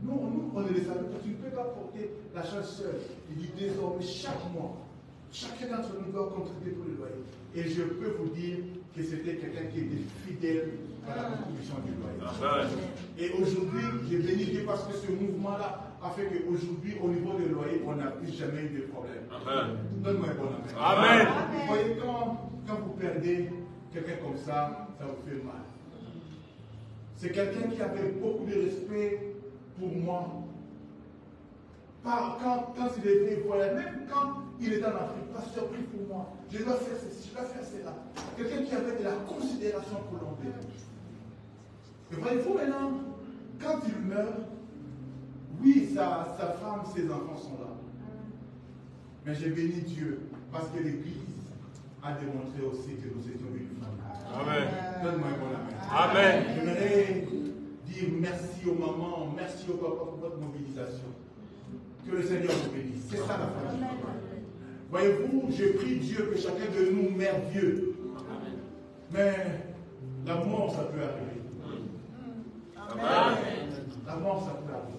Nous, on ne les savait pas. Tu ne peux pas porter la charge seule. Il dit, désormais, chaque mois, chacun d'entre nous doit contribuer pour le loyer. Et je peux vous dire que c'était quelqu'un qui était fidèle à la contribution du loyer. Et aujourd'hui, j'ai béni Dieu parce que ce mouvement-là a fait qu'aujourd'hui, au niveau des loyers, on n'a plus jamais eu de problème. Donne-moi un bon amen. Amen. Vous voyez, quand vous perdez quelqu'un comme ça vous fait mal. C'est quelqu'un qui avait beaucoup de respect pour moi. Quand il était voyagé, même quand il était en Afrique, pas surpris pour moi. Je dois faire ceci, je dois faire cela. Quelqu'un qui avait de la considération pour l'envers. Et voyez-vous maintenant, quand il meurt, oui, sa femme, ses enfants sont là. Mais j'ai béni Dieu parce que l'Église a démontré aussi que nous étions une famille. Amen. Donne-moi un bon amen. Amen. J'aimerais dire merci aux mamans, merci aux papas pour votre mobilisation. Que le Seigneur vous bénisse. C'est ça la famille. Voyez-vous, je prie Dieu que chacun de nous meure Dieu. Mais la mort, ça peut arriver. Amen. La mort, ça peut arriver.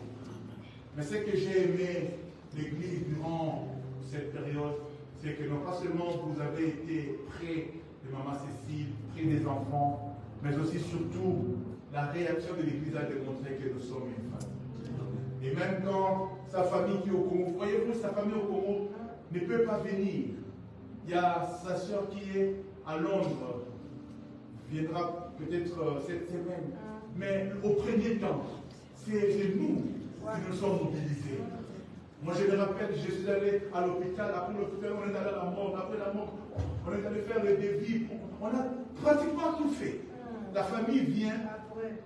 Mais ce que j'ai aimé l'Église durant cette période, c'est que non pas seulement vous avez été près de Maman Cécile, près des enfants, mais aussi surtout la réaction de l'Église a démontré que nous sommes une famille. Et même quand sa famille qui est au Congo, voyez-vous, sa famille au Congo ne peut pas venir. Il y a sa soeur qui est à Londres, viendra peut-être cette semaine. Mais au premier temps, c'est nous qui nous sommes mobilisés. Moi, je me rappelle, je suis allé à l'hôpital, après l'hôpital, on est allé à la mort, après la mort, on est allé faire le devis. On a pratiquement tout fait. La famille vient,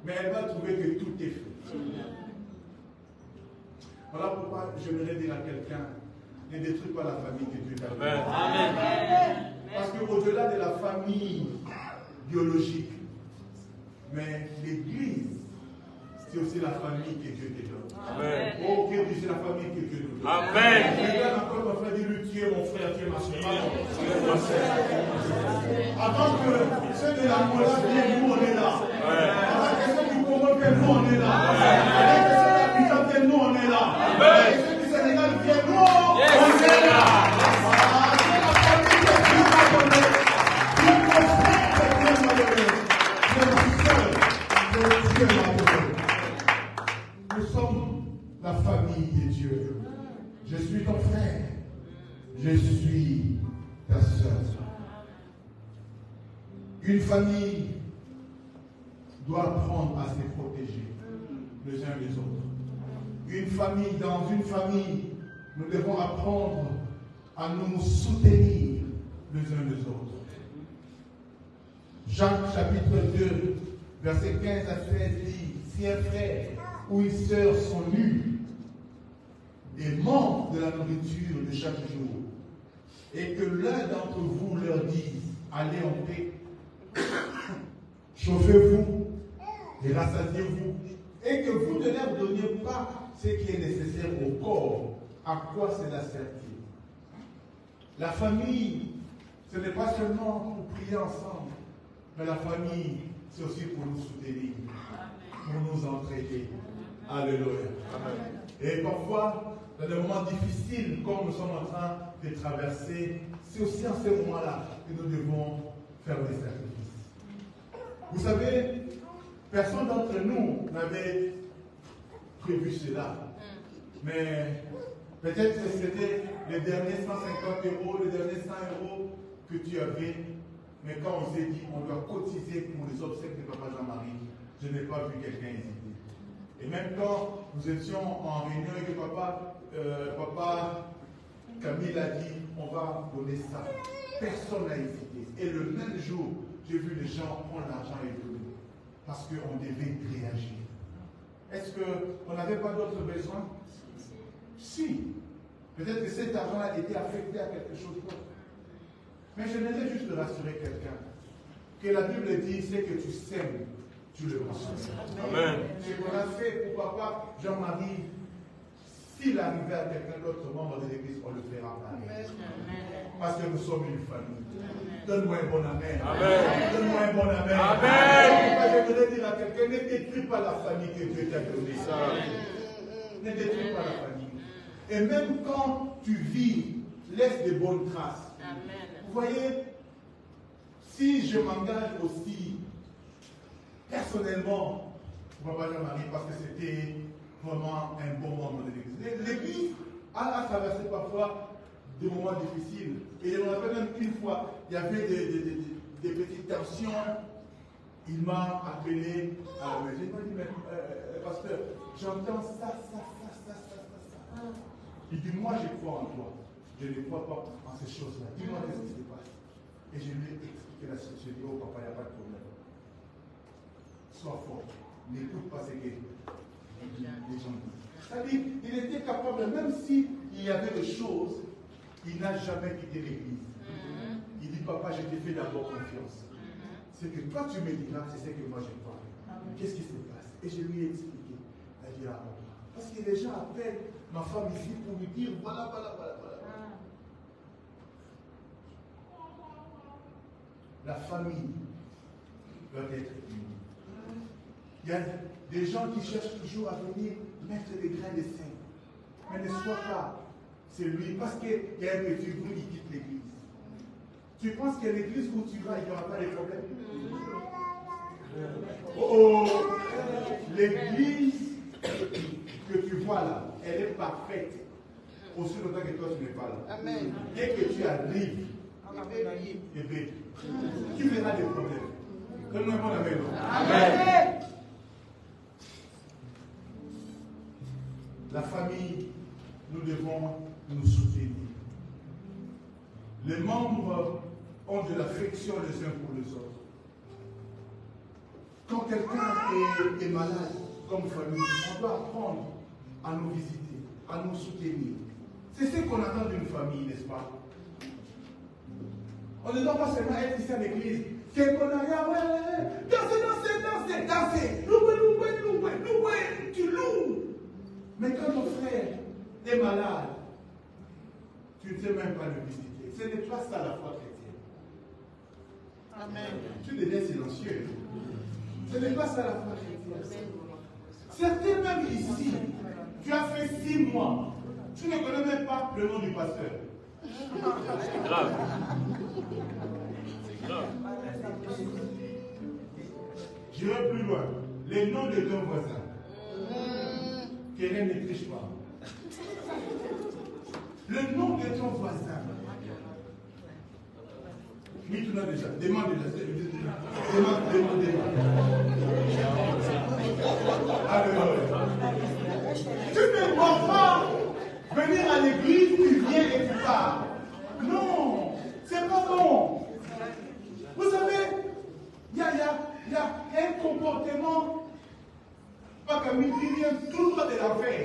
mais elle va trouver que tout est fait. Voilà pourquoi j'aimerais dire à quelqu'un, ne détruis pas la famille que Dieu t'a donnée. Amen. Parce qu'au-delà de la famille biologique, mais l'Église c'est aussi la famille que Dieu te donne. Amen. Oh, que c'est la famille que Dieu nous donne. Amen. Regarde encore mon frère, dis-lui, tu es mon frère, tu es ma soeur. Avant que ceux de la Mola viennent, nous on est là. Avant que ceux du Congo viennent, nous on est là. Avant que ceux de la Puissance viennent, nous on est là. Avant que ceux du Sénégal viennent, nous on est là. C'est la famille que Dieu m'a donnée. Tu es mon frère que Dieu m'a donné. Tu es ma soeur que Dieu m'a donnée. Nous sommes la famille de Dieu. Je suis ton frère. Je suis ta soeur. Une famille doit apprendre à se protéger les uns les autres. Dans une famille, nous devons apprendre à nous soutenir les uns les autres. Jacques chapitre 2, verset 15 à 16 dit, si un frère ou une sœur sont nus et manquent de la nourriture de chaque jour, et que l'un d'entre vous leur dise, allez en paix, chauffez-vous et rassasiez-vous, et que vous ne leur donniez pas ce qui est nécessaire au corps, à quoi cela sert-il? La famille, ce n'est pas seulement pour prier ensemble, mais la famille, c'est aussi pour nous soutenir, pour nous entraider. Alléluia. Amen. Et parfois, dans des moments difficiles, comme nous sommes en train de traverser, c'est aussi en ces moments-là que nous devons faire des sacrifices. Vous savez, personne d'entre nous n'avait prévu cela. Mais peut-être que c'était les derniers 150 €, les derniers 100 € que tu avais. Mais quand on s'est dit, on doit cotiser pour les obsèques de Papa Jean-Marie, je n'ai pas vu quelqu'un hésiter. Et même quand nous étions en réunion et que Papa Camille a dit, on va donner ça. Personne n'a hésité. Et le même jour, j'ai vu les gens prendre l'argent et donner. Parce qu'on devait réagir. Est-ce qu'on n'avait pas d'autres besoins? Si. Peut-être que cet argent a été affecté à quelque chose d'autre. Mais je voulais juste rassurer quelqu'un. Que la Bible dit, c'est que tu sèmes, tu le consommes. Amen. Ce qu'on a fait pour Papa Jean-Marie, s'il arrivait à quelqu'un d'autre membre de l'église, on le fera pareil. Parce que nous sommes une famille. Donne-moi un bon amen. Amen. Donne-moi un bon amen. Amen. Je voudrais dire à quelqu'un, ne détruis pas la famille que Dieu t'a donnée. Ne détruis pas la famille. Et même quand tu vis, laisse de bonnes traces. Amen. Vous voyez, si je m'engage aussi personnellement pour Papa Jean-Marie, parce que c'était vraiment un bon membre de l'église. L'église a traversé parfois des moments difficiles. Et je me rappelle même qu'une fois, il y avait des petites tensions. Il m'a appelé à la maison. Il m'a dit, mais pasteur, j'entends ça. Il dit, moi je crois en toi. Je ne crois pas en ces choses-là. Dis-moi qu'est-ce qui se passe. Et je lui ai expliqué la situation. Je lui ai dit, oh papa, il n'y a pas de problème. Sois fort. N'écoute pas ce que les gens disent. C'est-à-dire, il était capable, même s'il y avait des choses, il n'a jamais quitté l'église. Il dit, papa, je t'ai fait d'abord confiance. C'est que toi tu me diras, c'est ce que moi je crois. Qu'est-ce qui se passe? Et je lui ai expliqué. Elle dit, ah, parce que les gens appellent ma femme ici pour lui dire, voilà. La famille doit être unie. Il y a des gens qui cherchent toujours à venir mettre des grains de sel. Mais ne sois pas celui, parce qu'il y a un petit bruit qui quitte l'église. Tu penses que l'église où tu vas, il n'y aura pas de problème? Oh, l'église que tu vois là, elle est parfaite. Aussi longtemps que toi tu n'es pas là. Amen. Dès que tu arrives, tu verras des problèmes. Donne-moi un bon amen. Amen. La famille, nous devons nous soutenir. Les membres ont de l'affection les uns pour les autres. Quand quelqu'un est malade, comme famille, on doit apprendre à nous visiter, à nous soutenir. C'est ce qu'on attend d'une famille, n'est-ce pas? On ne doit pas seulement être ici à l'église, Dansez. Louez, tu loues. Mais quand ton frère est malade, tu ne sais même pas le visiter. Ce n'est pas ça la foi chrétienne. Amen. Tu deviens silencieux. Ce n'est pas ça la foi chrétienne. Certains même ici, tu as fait 6 mois. Tu ne connais même pas le nom du pasteur. C'est grave. C'est grave. Je vais plus loin. Les noms de ton voisin. Quelqu'un ne triche pas. Le nom de ton voisin. Oui, tu l'as déjà. Demande déjà. Demande. Alléluia. Tu ne dois pas venir à l'église, tu viens et tu pars. Non, c'est pas bon. Vous savez, il y a un comportement, pas comme il dit, tout droit de la fait.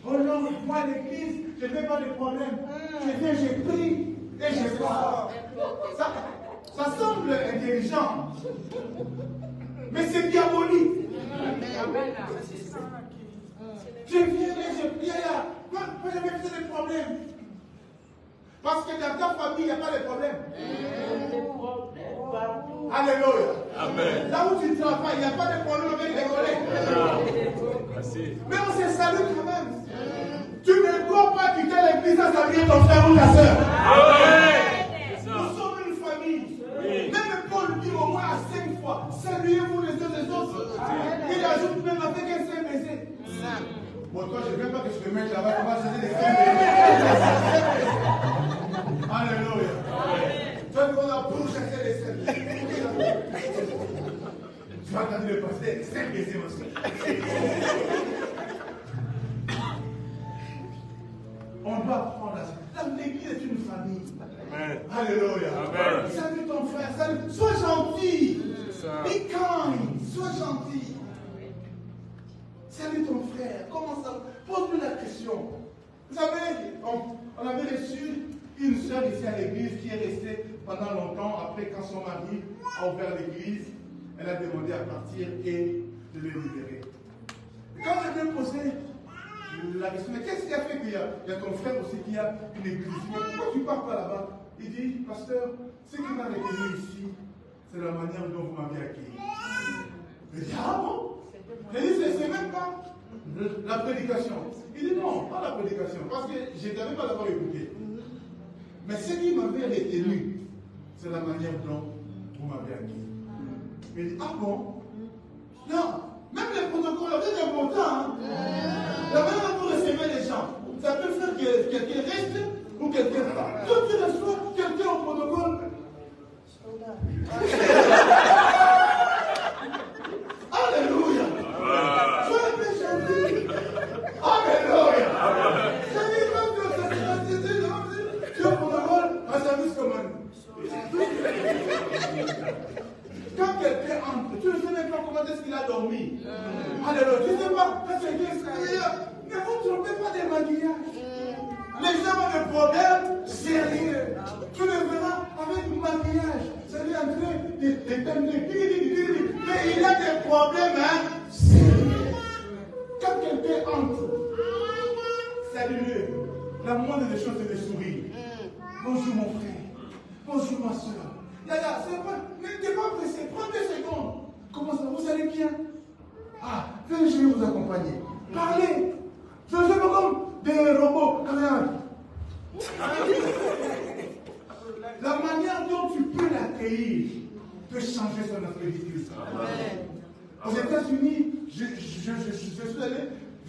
Oh non, moi à l'église, je n'ai pas de problème. Je viens, je prie et je pars. Ça semble intelligent, mais c'est diabolique. Je viens et je prie. Moi, j'avais fait des problèmes. Parce que dans ta famille, il n'y a pas de problème. Alléluia. Amen. Là où tu travailles, il n'y a pas de problème avec les collègues. Merci. Mais on se salue quand même. Tu ne dois pas quitter l'église à saluer ton frère ou ta soeur. Nous sommes une famille. Oui. Même Paul dit au moins à 5 fois, saluez-vous les uns les autres. Il ajoute même avec un seul baiser. Bon, toi, je ne veux pas que je te mette là-bas, tu vas chercher des seins. Alléluia. Toi, tu vas pour chercher les seins. Tu vas attendre le pasteur, 5 baisers, mon soeur. On doit apprendre à ça. L'église est une famille. Amen. Alléluia. Amen. Salut ton frère, salut. Sois gentil. C'est ça. Be kind. Sois gentil. Salut ton frère. Comment ça? Pose-lui la question. Vous savez, on avait reçu une soeur ici à l'église qui est restée pendant longtemps. Après, quand son mari a ouvert l'église, elle a demandé à partir et de le libérer. Et quand je lui ai posé la question, mais qu'est-ce qui a fait qu'il y a ton frère aussi qui a une église? Mais pourquoi tu ne pars pas là-bas? Il dit, pasteur, ce qui m'a retenu ici, c'est la manière dont vous m'avez accueilli. Je dis, ah bon? Je dis, c'est même pas la prédication. Il dit, non, pas la prédication, parce que je n'avais pas d'abord écouté. Mais ce qui m'avait retenu, c'est la manière dont vous m'avez accueilli. Il dit, ah bon? Non, même les protocoles, c'est important. Hein? La manière dont vous recevez les gens, ça peut faire que quelqu'un reste ou quelqu'un part. Quand tu reçois quelqu'un au protocole, alléluia. Sois un peu gentil. Alléluia. Tu es au protocole, un service commun. Quand quelqu'un entre, tu ne sais même pas comment est-ce qu'il a dormi. Alléluia. Tu ne sais pas quand quelqu'un est. Ne vous trompez pas des maquillages. Les gens ont des problèmes sérieux. Tu le verras avec du maquillage. C'est lui en train de mais il a des problèmes sérieux. Quand quelqu'un entre, salut-le. La moindre des choses, c'est de sourire. Bonjour mon frère. Bonjour ma soeur. Yaya, c'est pas. Ne t'es pas pressé. Prends 2 secondes. Comment ça? Vous allez bien? Ah, venez, je vais vous accompagner. Parlez. Je ne sais pas comme des robots. La manière dont tu peux l'accueillir peut changer son attitude. Aux États-Unis, je suis allé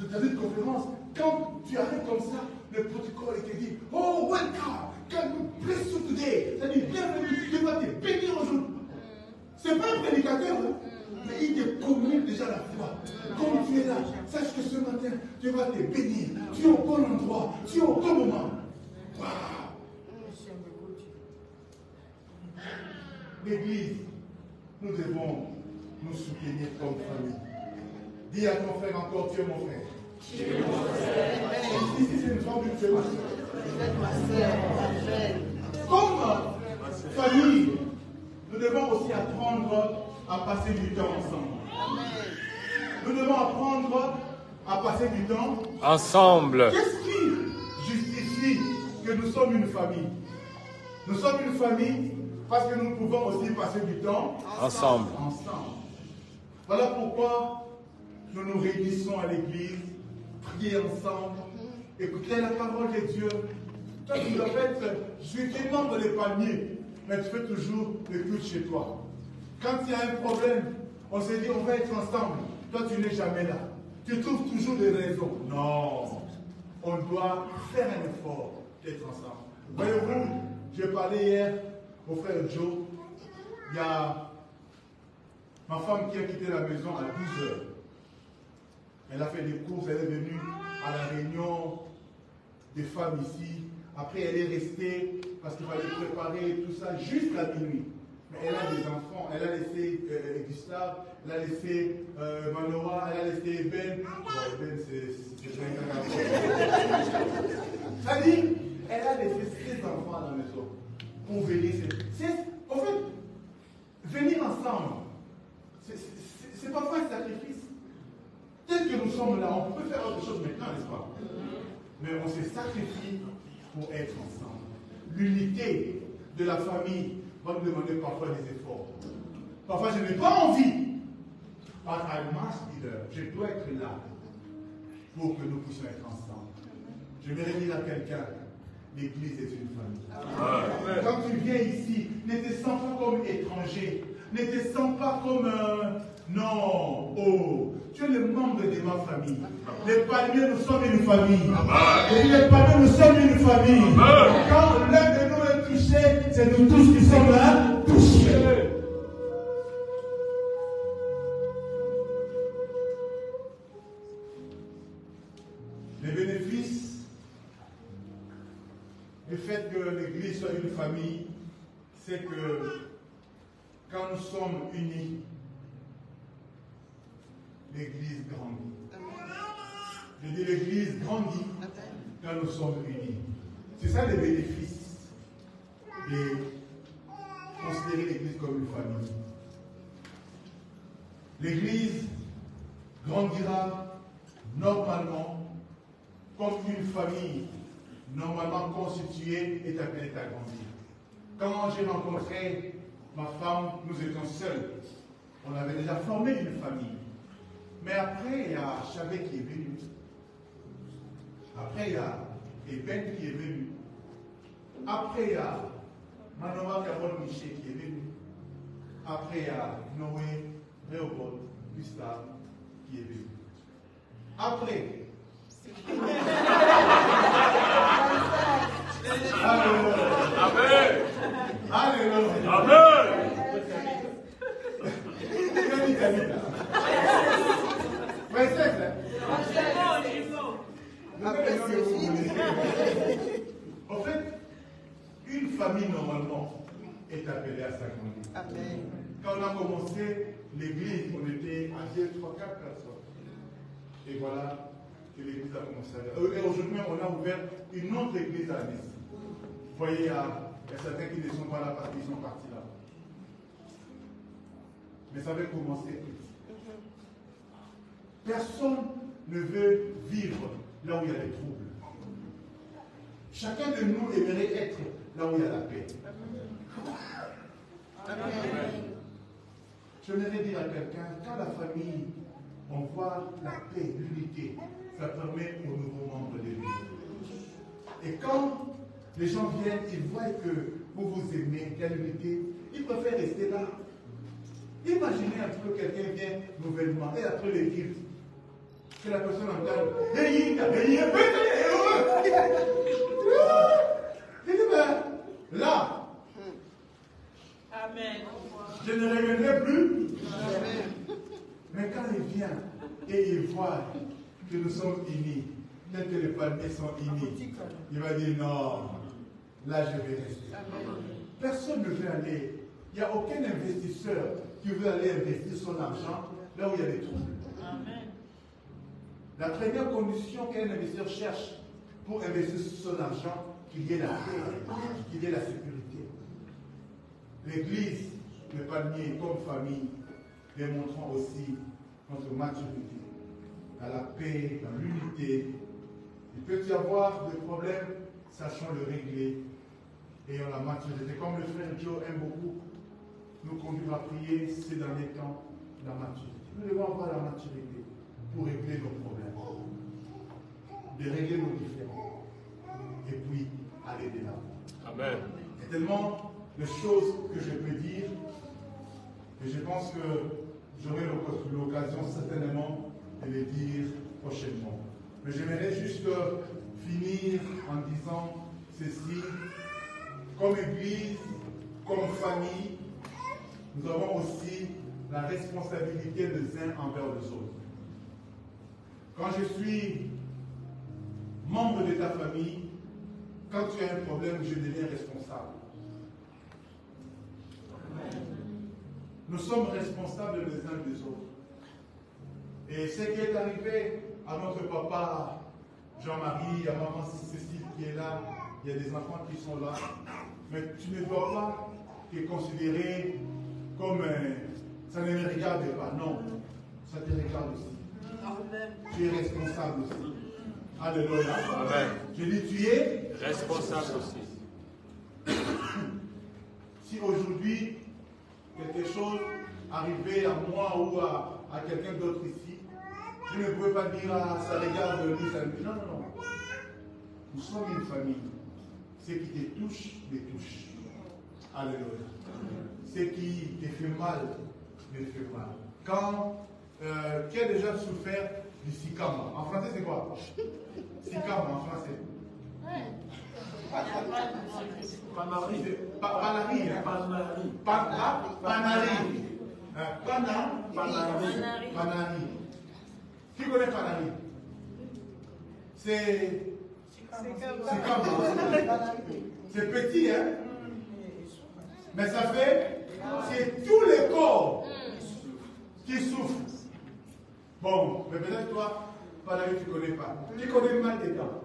dans une conférence. Quand tu arrives comme ça, le protocole te dit, oh, welcome, can you bless you today? C'est-à-dire, bienvenue, Dieu va te bénir aujourd'hui. C'est pas un prédicateur, hein? Mais il te communique déjà la foi. Comme tu es là, sache que ce matin, Dieu va te bénir. Tu es au bon endroit, tu es au bon moment. Wow. L'église, nous devons nous soutenir comme famille. Dis à ton frère encore, tu es mon frère. Tu es mon frère. Ici, c'est une femme du Dieu. Comme famille, nous devons aussi apprendre à passer du temps ensemble. Nous devons apprendre à passer du temps ensemble. Qu'est-ce qui justifie que nous sommes une famille? Nous sommes une famille parce que nous pouvons aussi passer du temps Ensemble. Voilà pourquoi nous nous réunissons à l'église, prier ensemble, écouter la parole de Dieu. Toi, tu dois être, je suis membre des palmiers, mais tu fais toujours le culte chez toi. Quand il y a un problème, on se dit on va être ensemble. Toi, tu n'es jamais là. Tu trouves toujours des raisons. Non. On doit faire un effort d'être ensemble. Voyez-vous, j'ai parlé hier au frère Joe. Il y a ma femme qui a quitté la maison à 12 heures. Elle a fait des courses, elle est venue à la réunion des femmes ici. Après, elle est restée parce qu'il fallait préparer tout ça jusqu'à minuit. Mais elle a des enfants, elle a laissé Gustave, elle a laissé Manoa, elle a laissé Ben. Bon, Ben, c'est c'est-à-dire, elle a laissé ses enfants à la maison pour venir. En fait, venir ensemble, c'est parfois un sacrifice. Peut-être que nous sommes là, on peut faire autre chose maintenant, n'est-ce pas? Mais on se sacrifie pour être ensemble. L'unité de la famille va nous demander parfois des efforts. Parfois, je n'ai pas envie. But I must be there. Je dois être là pour que nous puissions être ensemble. Je vais dire à quelqu'un, l'Église est une famille. Quand tu viens ici, ne te sens pas comme étranger. Ne te sens pas comme non. Oh, tu es le membre de ma famille. Les palmiers, nous sommes une famille. Et les palmiers, nous sommes une famille. Quand l'un de nous est touché, c'est nous tous qui sommes là, touchés. Les bénéfices du fait que l'Église soit une famille, c'est que quand nous sommes unis, l'Église grandit. Je dis l'Église grandit quand nous sommes unis. C'est ça les bénéfices de considérer l'Église comme une famille. L'Église grandira normalement comme une famille normalement constituée est appelée à grandir. Quand j'ai rencontré ma femme, nous étions seuls. On avait déjà formé une famille. Mais après, il y a Chabet qui est venu. Après, il y a Eben qui est venu. Après, il y a Manoa Carole Miché qui est venu. Après, il y a Noé, Réobot, Gustave qui est venu. Après, Amen. Alléluia. Amen. En fait, une famille normalement est appelée à s'agrandir. Quand on a commencé l'église, on était à 2, 3, 4 personnes. Et voilà que l'église a commencé à... Et aujourd'hui, on a ouvert une autre église à Nice. Vous voyez, il y a certains qui ne sont pas là parce qu'ils sont partis là. Mais ça avait commencé petit. Personne ne veut vivre là où il y a des troubles. Chacun de nous aimerait être là où il y a la paix. Je voudrais dire à quelqu'un, quand la famille, on voit la paix, l'unité, ça permet aux nouveaux membres de l'église. Et quand les gens viennent, ils voient que vous vous aimez, qu'il y a l'unité, ils préfèrent rester là. Imaginez un peu quelqu'un vient nouvellement et après le culte, que la personne entende il dit là, Amen. je ne reviendrai plus. Mais quand il vient et il voit que nous sommes unis, tel que les palmiers sont unis, il va dire non, là je vais rester. Personne ne veut aller. Il n'y a aucun investisseur qui veut aller investir son argent là où il y a des troubles. La première condition qu'un investisseur cherche pour investir son argent, qu'il y ait la paix, qu'il y ait la sécurité. L'Église ne pas nier comme famille, démontrant aussi notre maturité, dans la paix, dans l'unité. Il peut y avoir des problèmes, sachant le régler, ayant la maturité. Comme le frère Joe aime beaucoup nous conduire à prier ces derniers temps, la maturité. Nous devons avoir la maturité pour régler nos problèmes, de régler nos différends, et puis aller de l'avant. Amen. Il y a tellement de choses que je peux dire, et je pense que j'aurai l'occasion certainement de les dire prochainement. Mais j'aimerais juste finir en disant ceci. Comme Église, comme famille, nous avons aussi la responsabilité les uns envers les autres. Quand je suis membre de ta famille, quand tu as un problème, je deviens responsable. Nous sommes responsables les uns des autres. Et ce qui est arrivé à notre papa Jean-Marie, à maman Cécile qui est là, il y a des enfants qui sont là, mais tu ne dois pas te considérer comme ça ne me regarde pas. Non, ça te regarde aussi. Tu es responsable aussi. Alléluia. Amen. Je dis, tu es Responsable aussi. Si aujourd'hui, quelque chose arrivait à moi ou à quelqu'un d'autre ici, je ne peux pas dire, ah, ça regarde lui, ça me... Non, non, non. Nous sommes une famille. Ce qui te touche, me touche. Alléluia. Ce qui te fait mal, me fait mal. Quand, qui a déjà souffert du SICAM? En français, c'est quoi? SICAM en français. Panari. Panari. Panari. Qui connaît Panari? C'est c'est petit, hein? Mais ça fait, c'est tous les corps qui souffrent. Bon, mais peut-être toi, Panari, tu ne connais pas. Tu connais mal des dents.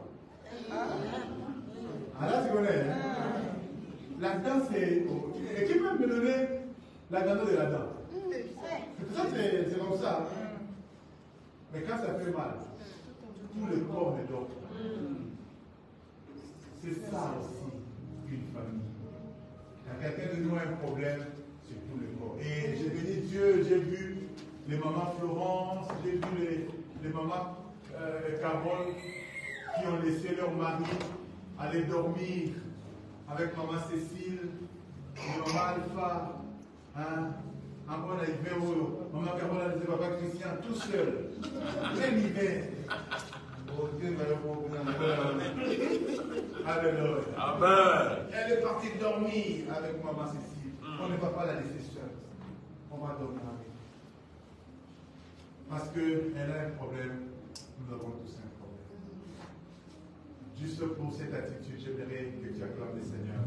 Ah là, tu connais, hein? La dent, c'est... Et qui peut me donner la dent de la dent? Ça, c'est comme ça. Mais quand ça fait mal, tout le corps me dort. C'est ça aussi, une famille. Quand quelqu'un de nous a un problème, c'est tout le corps. Et j'ai béni Dieu, j'ai vu les mamans Florence, j'ai vu les mamans Carole qui ont laissé leur mari aller dormir avec maman Cécile, et maman Alpha, hein? Encore là, il fait maman Carole a laissé papa Christian tout seul. Plein hiver. Oh, Dieu va le Alléluia. Amen. Elle est partie dormir avec maman Cécile. On ne va pas la laisser seule. On va dormir avec. Parce qu'elle a un problème, nous avons tous un problème. Juste pour cette attitude, j'aimerais que tu acclames le Seigneur.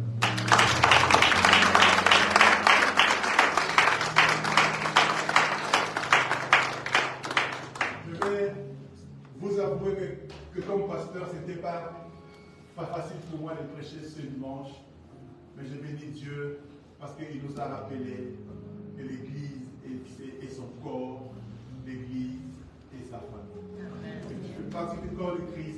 Je vais vous avouer que comme pasteur, ce n'était pas facile pour moi de prêcher ce dimanche, mais je bénis Dieu parce qu'il nous a rappelé que l'Église est son corps, l'Église et sa famille. Que tu fais partie du corps de Christ.